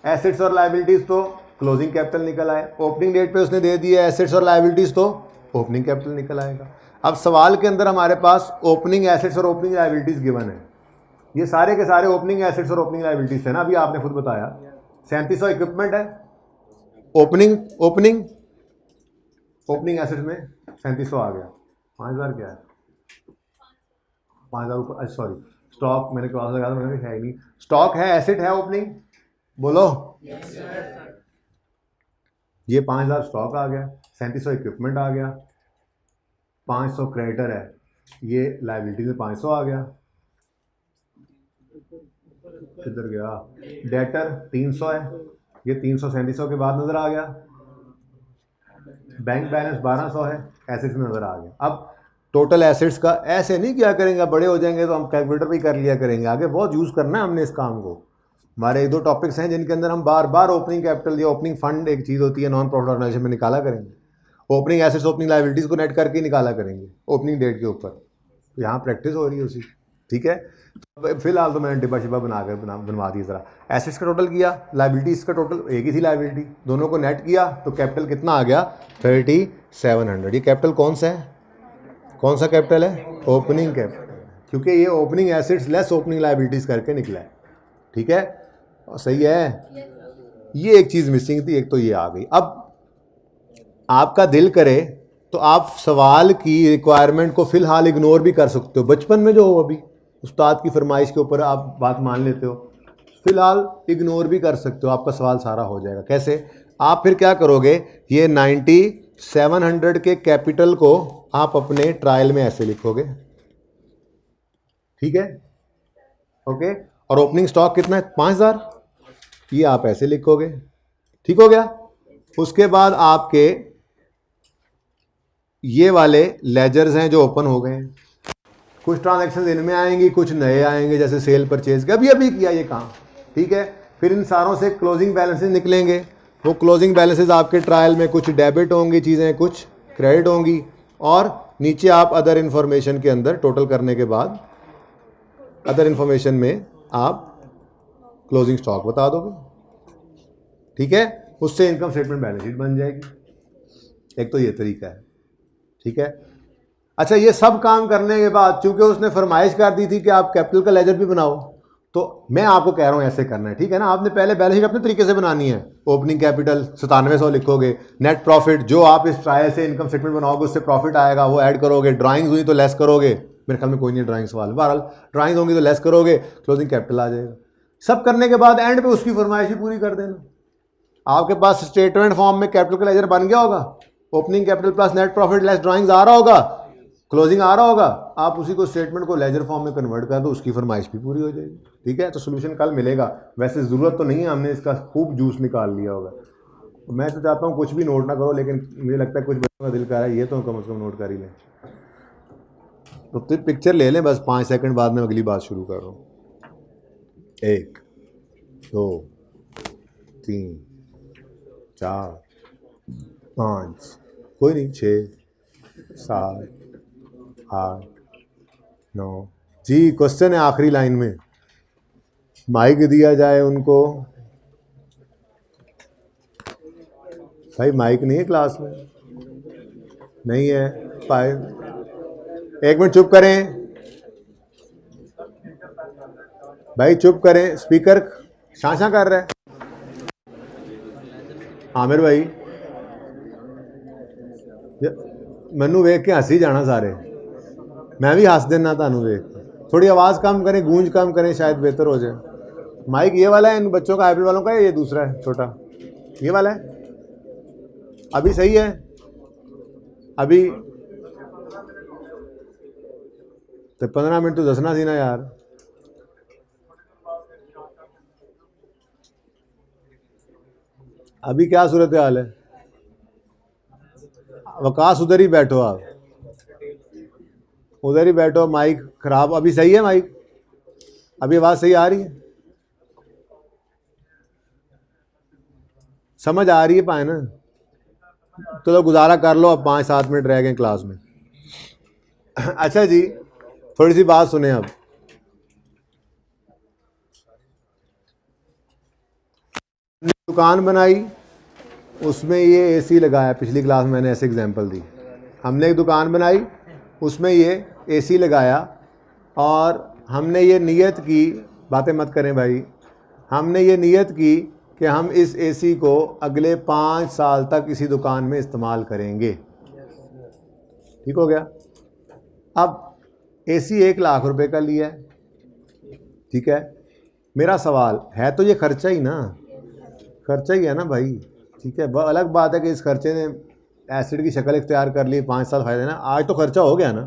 एसेट्स और लायबिलिटीज़ तो क्लोजिंग कैपिटल निकल आए। ओपनिंग डेट पे उसने दे दिया एसेट्स और लायबिलिटीज़ तो ओपनिंग कैपिटल निकल आएगा। अब सवाल के अंदर हमारे पास ओपनिंग एसेट्स और ओपनिंग लायबिलिटीज़ गिवन है। ये सारे के सारे ओपनिंग एसेट्स और ओपनिंग लायबिलिटीज़ है ना, अभी आपने खुद बताया। 3700 इक्विपमेंट है, ओपनिंग एसेट्स में 3700 आ गया। 5000 क्या है? 5000 ऊपर, सॉरी, स्टॉक मैंने क्लास लगाया था, मैंने है ही नहीं। स्टॉक है, एसेट है, ओपनिंग बोलो। ये 5000 स्टॉक आ गया, 3700 इक्विपमेंट आ गया, 500 क्रेडिटर है, ये लायबिलिटी में 500 आ गया। किधर गया? डेटर 300 है, ये 300 3700 के बाद नजर आ गया। बैंक बैलेंस 1200 है, एसेट्स में नजर आ गया। अब टोटल एसेट्स का ऐसे नहीं क्या करेंगे, बड़े हो जाएंगे तो हम कैलकुलेटर भी कर लिया करेंगे, आगे बहुत यूज़ करना है हमने इस काम को। हमारे एक दो टॉपिक्स हैं जिनके अंदर हम बार बार ओपनिंग कैपिटल या ओपनिंग फंड एक चीज़ होती है नॉन प्रॉफिट ऑर्गेनाइजेशन में निकाला करेंगे, ओपनिंग एसेट्स ओपनिंग लायबिलिटीज़ को नेट करके निकाला करेंगे ओपनिंग डेट के ऊपर। तो यहाँ प्रैक्टिस हो रही है उसी, ठीक है। फिलहाल तो मैंने डिब्बा शिब्बा बनवा दी ज़रा। एसेट्स का टोटल किया, लायबिलिटीज़ का टोटल एक ही थी लायबिलिटी, दोनों को नेट किया तो कैपिटल कितना आ गया? 3700। ये कैपिटल कौन सा है? कौन सा कैपिटल है? ओपनिंग कैपिटल, क्योंकि ये opening assets less opening liabilities करके निकला है, ठीक है। और सही है। ये एक चीज़ मिसिंग थी, एक तो ये आ गई। अब आपका दिल करे तो आप सवाल की रिक्वायरमेंट को फिलहाल इग्नोर भी कर सकते हो। बचपन में जो हो, अभी उस्ताद की फरमाइश के ऊपर आप बात मान लेते हो, फिलहाल इग्नोर भी कर सकते हो, आपका सवाल सारा हो जाएगा। कैसे? आप फिर क्या करोगे, ये 9700 के कैपिटल को आप अपने ट्रायल में ऐसे लिखोगे, ठीक है, ओके। और ओपनिंग स्टॉक कितना है? 5000, ये आप ऐसे लिखोगे, ठीक हो गया। उसके बाद आपके ये वाले लेजर्स हैं जो ओपन हो गए हैं, कुछ ट्रांजैक्शन इनमें आएंगी, कुछ नए आएंगे, जैसे सेल परचेज के अभी किया ये काम, ठीक है। फिर इन सारों से क्लोजिंग बैलेंसेस निकलेंगे। वो क्लोजिंग बैलेंसेस आपके ट्रायल में कुछ डेबिट होंगी चीज़ें, कुछ क्रेडिट होंगी, और नीचे आप अदर इन्फॉर्मेशन के अंदर टोटल करने के बाद अदर इन्फॉर्मेशन में आप क्लोजिंग स्टॉक बता दोगे, ठीक है। उससे इनकम स्टेटमेंट बैलेंस शीट बन जाएगी। एक तो ये तरीका है, ठीक है। अच्छा, ये सब काम करने के बाद चूंकि उसने फरमाइश कर दी थी कि आप कैपिटल का लेजर भी बनाओ, तो मैं आपको कह रहा हूं ऐसे करना है, ठीक है ना। आपने पहले बैलेंस शीट अपने तरीके से बनानी है। ओपनिंग कैपिटल 9700 लिखोगे, नेट प्रॉफिट जो आप इस ट्रायल से इनकम स्टेटमेंट बनाओगे उससे प्रॉफिट आएगा वो ऐड करोगे, ड्राइंग्स हुई तो लेस करोगे, मेरे ख्याल में कोई नहीं ड्राइंग सवाल है। बहरहाल ड्राइंग होंगी तो लेस करोगे, क्लोजिंग कैपिटल आ जाएगा। सब करने के बाद एंड पे उसकी फरमाइश ही पूरी कर देना। आपके पास स्टेटमेंट फॉर्म में कैपिटल का लेजर बन गया होगा, opening capital plus net profit less drawings आ रहा होगा, क्लोजिंग आ रहा होगा, आप उसी को स्टेटमेंट को लेजर फॉर्म में कन्वर्ट कर दो, उसकी फरमाइश भी पूरी हो जाएगी। ठीक है, तो सोल्यूशन कल मिलेगा। वैसे ज़रूरत तो नहीं है, हमने इसका खूब जूस निकाल लिया होगा। मैं तो चाहता हूँ कुछ भी नोट ना करो, लेकिन मुझे लगता है कुछ बच्चों का दिल कर रहा है ये तो कम से कम नोट कर ही लें। तो पिक्चर ले लें बस, 5 सेकंड बाद में अगली बात शुरू कर रहा हूँ। 1 2 3 4 5, कोई नहीं, 6 7 8 9 जी। क्वेश्चन है आखिरी लाइन में, माइक दिया जाए उनको। भाई माइक नहीं है क्लास में, नहीं है। 1 मिनट चुप करें भाई, चुप करें। स्पीकर शां कर रहा है। आमिर भाई मैनू वेख के हंसी जाना सारे, मैं भी हंस देना थानू वेख। थोड़ी आवाज़ कम करें, गूंज कम करें, शायद बेहतर हो जाए। माइक ये वाला है इन बच्चों का, हाइब्रिड वालों का है, ये दूसरा है छोटा, ये वाला है। अभी सही है? अभी तो 15 मिनट तो दसना सी ना यार। अभी क्या सूरत हाल है? वकास उधर ही बैठो, आप उधर ही बैठो। माइक खराब, अभी सही है माइक? अभी आवाज़ सही आ रही है? समझ आ रही है पाए ना? तो गुजारा कर लो, अब 5-7 मिनट रह गए क्लास में। अच्छा जी, थोड़ी सी बात सुने। अब दुकान बनाई, उसमें ये एसी लगाया। पिछली क्लास में मैंने ऐसे एग्जांपल दी। हमने एक दुकान बनाई, उसमें ये एसी लगाया, और हमने ये नियत की, बातें मत करें भाई, हमने ये नियत की कि हम इस एसी को अगले 5 साल तक इसी दुकान में इस्तेमाल करेंगे। ठीक हो गया? अब एसी 1 लाख रुपए का लिया है, ठीक है। मेरा सवाल है, तो ये खर्चा ही ना, खर्चा ही है ना भाई, ठीक है। बहुत अलग बात है कि इस खर्चे ने एसिड की शक्ल इख्तियार कर ली, 5 साल फ़ायदा ना, आज तो खर्चा हो गया ना।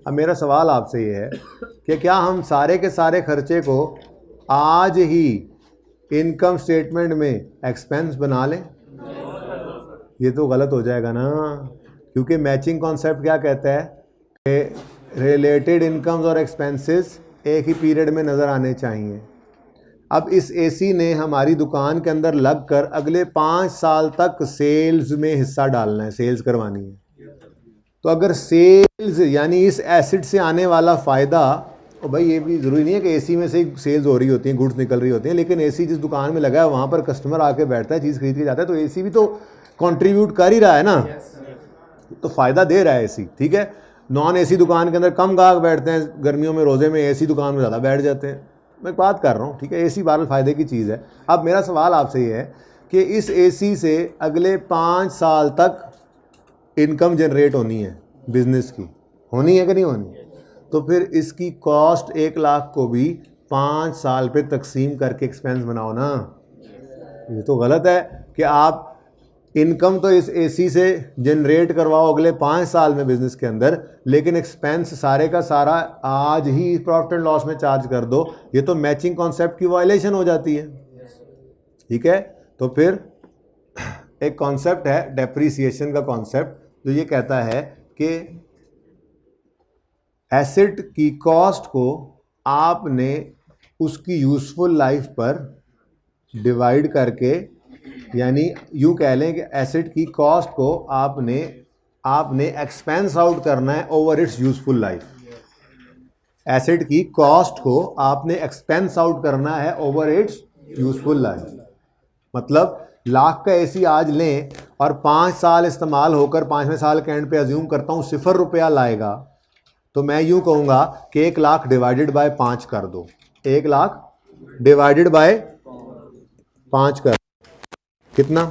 अब मेरा सवाल आपसे ये है कि क्या हम सारे के सारे खर्चे को आज ही इनकम स्टेटमेंट में एक्सपेंस बना लें? ये तो गलत हो जाएगा ना, क्योंकि मैचिंग कॉन्सेप्ट क्या कहता है कि रिलेटेड इनकम्स और एक्सपेंसेस एक ही पीरियड में नज़र आने चाहिए। अब इस एसी ने हमारी दुकान के अंदर लगकर अगले 5 साल तक सेल्स में हिस्सा डालना है, सेल्स करवानी है। तो अगर सेल्स यानी इस एसिड से आने वाला फ़ायदा, और भाई ये भी ज़रूरी नहीं है कि एसी में से सेल्स हो रही होती हैं, गुड्स निकल रही होती हैं, लेकिन एसी जिस दुकान में लगा है वहाँ पर कस्टमर आके बैठता है, चीज़ खरीद के जाता है, तो एसी भी तो कंट्रीब्यूट कर ही रहा है ना, तो फ़ायदा दे रहा है एसी, ठीक है। नॉन एसी दुकान के अंदर कम ग्राहक बैठते हैं गर्मियों में, रोज़े में एसी दुकान में ज़्यादा बैठ जाते हैं। मैं बात कर रहा हूँ, ठीक है, एसी बहरहाल फ़ायदे की चीज़ है। अब मेरा सवाल आपसे ये है कि इस एसी से अगले 5 साल तक इनकम जनरेट होनी है, बिज़नेस की होनी है कि नहीं होनी? तो फिर इसकी कॉस्ट 1 लाख को भी 5 साल पे तकसीम करके एक्सपेंस बनाओ ना। ये तो गलत है कि आप इनकम तो इस एसी से जनरेट करवाओ अगले 5 साल में बिजनेस के अंदर, लेकिन एक्सपेंस सारे का सारा आज ही प्रॉफिट एंड लॉस में चार्ज कर दो। ये तो मैचिंग कॉन्सेप्ट की वायलेशन हो जाती है, ठीक है। तो फिर एक कॉन्सेप्ट है डेप्रिसिएशन का कॉन्सेप्ट, जो ये कहता है कि एसेट की कॉस्ट को आपने उसकी यूज़फुल लाइफ पर डिवाइड करके, यानी यूँ कह लें कि एसेट की कॉस्ट को आपने एक्सपेंस आउट करना है over it's useful life. Asset की कॉस्ट को आपने एक्सपेंस आउट करना है ओवर इट्स यूज़फुल लाइफ। मतलब लाख का एसी आज लें और 5 साल इस्तेमाल होकर 5वें साल के एंड पे अज्यूम करता हूँ 0 रुपया लाएगा, तो मैं यूँ कहूँगा कि 1 लाख डिवाइडेड बाय 5 कर दो। 1 लाख डिवाइडेड बाय 5 कर कितना?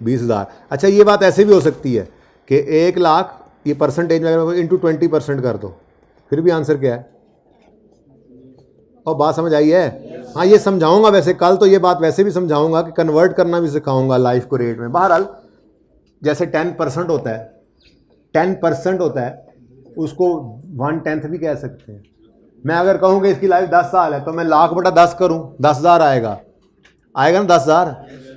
20,000। अच्छा, ये बात ऐसे भी हो सकती है कि 1 लाख ये परसेंटेज में अगर इंटू 20% कर दो, फिर भी आंसर क्या है? और बात समझ आई है? हाँ, ये समझाऊंगा वैसे कल, तो ये बात वैसे भी समझाऊंगा कि कन्वर्ट करना भी सिखाऊंगा लाइफ को रेट में। बहरहाल जैसे 10% होता है, 10% होता है, उसको 1/10 भी कह सकते हैं। मैं अगर कहूँ कि इसकी लाइफ 10 साल है तो मैं 1,00,000/10 करूँ, 10,000 आएगा ना 10,000।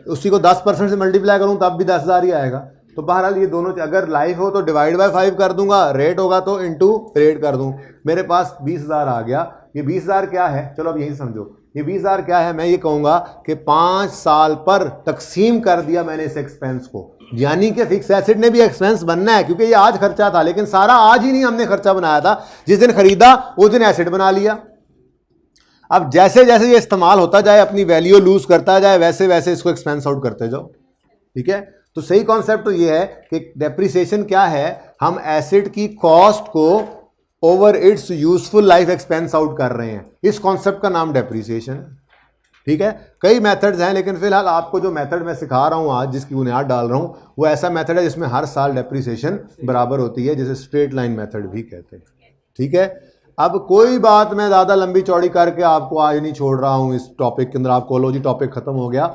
उसी को 10% से मल्टीप्लाई करूँ तब भी 10,000 ही आएगा। तो बहरहाल ये दोनों, अगर लाइफ हो तो डिवाइड बाय 5 कर दूंगा, रेट होगा तो इनटू रेट कर दूं। मेरे पास 20,000 आ गया। ये 20,000 क्या है? चलो अब यही समझो, ये 20,000 क्या है? मैं ये कहूंगा कि 5 साल पर तकसीम कर दिया मैंने इस एक्सपेंस को, यानी कि फिक्स एसेट ने भी एक्सपेंस बनना है, क्योंकि ये आज खर्चा था, लेकिन सारा आज ही नहीं हमने खर्चा बनाया था, जिस दिन खरीदा उस दिन एसेट बना लिया। अब जैसे जैसे ये इस्तेमाल होता जाए, अपनी वैल्यू लूज करता जाए, वैसे वैसे इसको एक्सपेंस आउट करते जाओ। ठीक है, तो सही कॉन्सेप्ट तो ये है कि डेप्रिसिएशन क्या है? हम एसेट की कॉस्ट को over it's useful life expense out कर रहे हैं। इस कॉन्सेप्ट का नाम डेप्रिसिएशन है। ठीक है, कई मेथड्स हैं, लेकिन फिलहाल आपको जो मेथड मैं सिखा रहा हूं आज, जिसकी बुनियाद डाल रहा हूं, वो ऐसा मेथड है जिसमें हर साल डेप्रिसिएशन बराबर होती है, जिसे स्ट्रेट लाइन मेथड भी कहते हैं। ठीक है, अब कोई बात मैं ज़्यादा लंबी चौड़ी करके आपको आज नहीं छोड़ रहा हूं इस टॉपिक के अंदर। आपको कोलॉजी टॉपिक खत्म हो गया,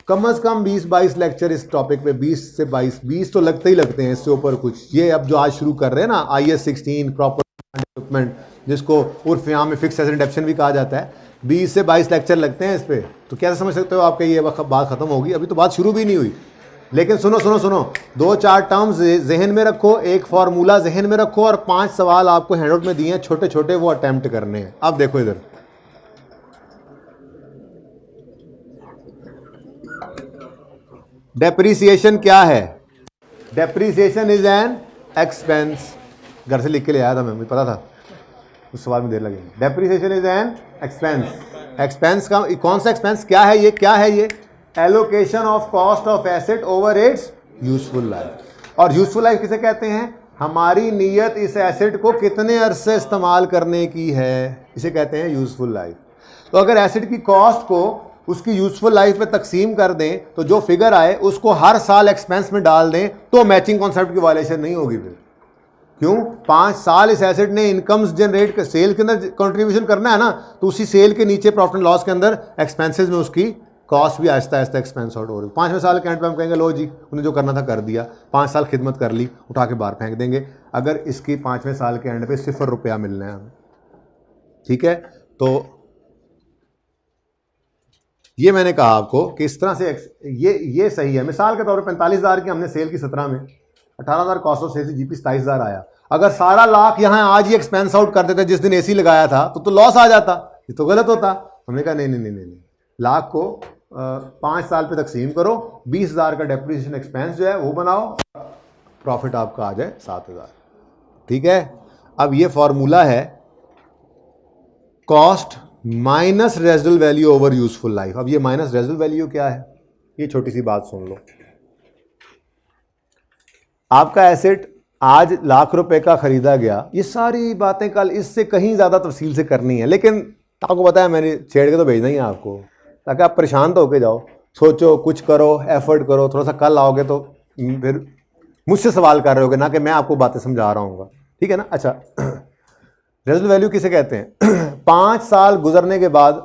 कम से कम 20-22 लेक्चर इस टॉपिक पे, 20 से 20 तो लगते ही लगते हैं, इससे ऊपर कुछ। ये अब जो आज शुरू कर रहे हैं ना, IAS 16 प्रॉपर डेवलपमेंट, जिसको उर्फ यहाँ में फिक्स एसेट एडप्शन भी कहा जाता है, 20 से 22 लेक्चर लगते हैं इस पे। तो कैसे समझ सकते हो आपके ये बात खत्म होगी? अभी तो बात शुरू भी नहीं हुई। लेकिन सुनो सुनो सुनो, 2-4 टर्म्स जहन में रखो, एक फार्मूला जहन में रखो, और 5 सवाल आपको हैंडआउट में दिए हैं छोटे छोटे, वो अटेम्प्ट करने हैं। अब देखो इधर, डेप्रिसिएशन क्या है? Depreciation is an expense. घर से लिख के ले आया था मैं, मुझे पता था उस सवाल में देर लगेगी। Depreciation is an expense. Expense का कौन सा एक्सपेंस? क्या है ये? क्या है ये? Allocation of cost of asset over it's useful life. और यूजफुल लाइफ किसे कहते हैं? हमारी नीयत इस एसेट को कितने अरसे इस्तेमाल करने की है, इसे कहते हैं यूजफुल लाइफ। तो अगर एसेट की कॉस्ट को उसकी यूजफुल लाइफ में तकसीम कर दें, तो जो फिगर आए उसको हर साल एक्सपेंस में डाल दें, तो मैचिंग कॉन्सेप्ट की वायलेशन नहीं होगी। फिर क्यों? 5 साल इस एसेट ने इनकम्स जनरेट कर, सेल के अंदर कंट्रीब्यूशन करना है ना, तो उसी सेल के नीचे प्रॉफिट एंड लॉस के अंदर एक्सपेंसेस में उसकी कॉस्ट भी आहिस्ता आहिस्ता एक्सपेंस आउट हो रही है। 5वें साल के एंड पे हम कहेंगे लो जी, उन्हें जो करना था कर दिया, 5 साल खिदमत कर ली, उठा के बाहर फेंक देंगे, अगर इसकी 5वें साल के एंड पे 0 रुपया मिलना है हमें। ठीक है, तो ये मैंने कहा आपको कि इस तरह से ये सही है। मिसाल के तौर पर 45,000 की हमने सेल की 17 में, 18,000 कॉस्ट ऑफ सेल से जीपी 27,000 आया। अगर सारा लाख यहाँ आज ही एक्सपेंस आउट कर देते जिस दिन एसी लगाया था, तो लॉस आ जाता, ये तो गलत होता। हमने कहा नहीं नहीं नहीं नहीं, लाख को 5 साल पे तकसीम करो, 20,000 का डेप्रिसिएशन एक्सपेंस जो है वो बनाओ, प्रॉफिट आपका आ जाए 7,000। ठीक है, अब ये फॉर्मूला है cost minus residual value over useful life. अब ये माइनस रेजिडुअल वैल्यू क्या है? ये छोटी सी बात सुन लो। आपका एसेट आज ₹1,00,000 का खरीदा गया, ये सारी बातें कल इससे कहीं ज्यादा तफसील से करनी है, लेकिन आपको पता है मैंने छेड़ के तो भेजना ही है आपको, ताकि आप परेशान तो होके जाओ, सोचो, कुछ करो, एफर्ट करो, थोड़ा सा कल आओगे तो फिर मुझसे सवाल कर रहे होगे ना कि मैं आपको बातें समझा रहा हूँ। ठीक है ना? अच्छा, रेजिडुअल वैल्यू किसे कहते हैं? 5 साल गुजरने के बाद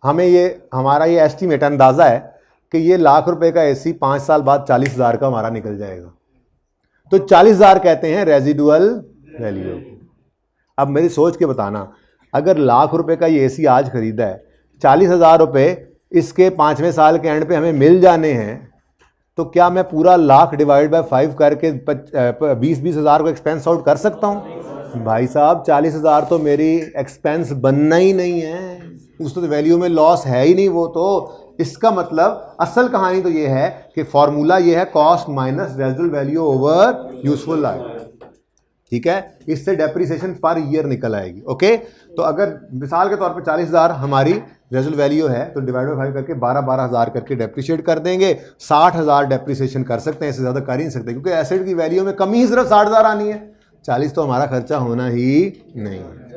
हमें हमारा ये एस्टीमेट अंदाजा है कि ये ₹1,00,000 का एसी 5 साल बाद 40,000 का हमारा निकल जाएगा, तो 40,000 कहते हैं रेजिडुअल वैल्यू। अब मेरी सोच के बताना, अगर ₹1,00,000 का ये एसी आज खरीदा है, 40,000 रुपये इसके 5वें साल के एंड पे हमें मिल जाने हैं, तो क्या मैं पूरा लाख डिवाइड बाय 5 करके 20-20 हज़ार को एक्सपेंस आउट कर सकता हूँ? भाई साहब, 40,000 तो मेरी एक्सपेंस बनना ही नहीं है, उस तो वैल्यू में लॉस है ही नहीं वो। तो इसका मतलब असल कहानी तो ये है कि फॉर्मूला ये है cost minus residual value over useful life. ठीक है, इससे डेप्रिसिएशन पर ईयर निकल आएगी। ओके, तो अगर मिसाल के तौर पे 40,000 हमारी रेजिडुअल वैल्यू है, तो डिवाइड बाय 5 करके 12-12 हज़ार करके डेप्रिशिएट कर देंगे, 60,000 डेप्रिसिएशन कर सकते हैं, इससे ज़्यादा कर ही नहीं सकते, क्योंकि एसेट की वैल्यू में कमी ही सिर्फ 60,000 आनी है, 40 तो हमारा खर्चा होना ही नहीं है।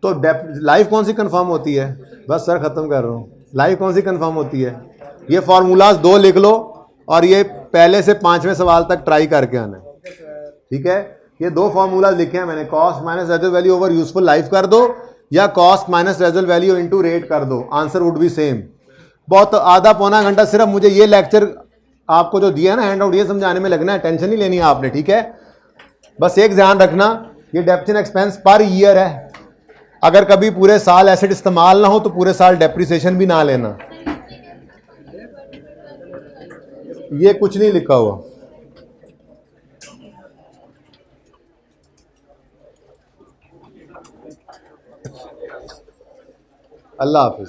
तो लाइफ कौन सी कंफर्म होती है? बस सर खत्म कर रहा हूँ, लाइफ कौन सी कंफर्म होती है? ये फॉर्मूलाज 2 लिख लो और ये पहले से 5वें सवाल तक ट्राई करके आना है। ठीक है, ये दो फॉर्मूला लिखे हैं मैंने, cost minus residual value over useful life कर दो या cost minus residual value into rate कर दो, आंसर वुड बी सेम। बहुत आधा पौना घंटा सिर्फ मुझे ये लेक्चर आपको जो दिया है ना हैंड आउट, ये समझाने में लगना है, टेंशन नहीं लेनी है आपने, ठीक है। बस एक ध्यान रखना, ये डेप्रिसिएशन एक्सपेंस पर ईयर है, अगर कभी पूरे साल एसेट इस्तेमाल ना हो तो पूरे साल डेप्रिसिएशन भी ना लेना, ये कुछ नहीं लिखा हुआ। अल्लाह हाफिज।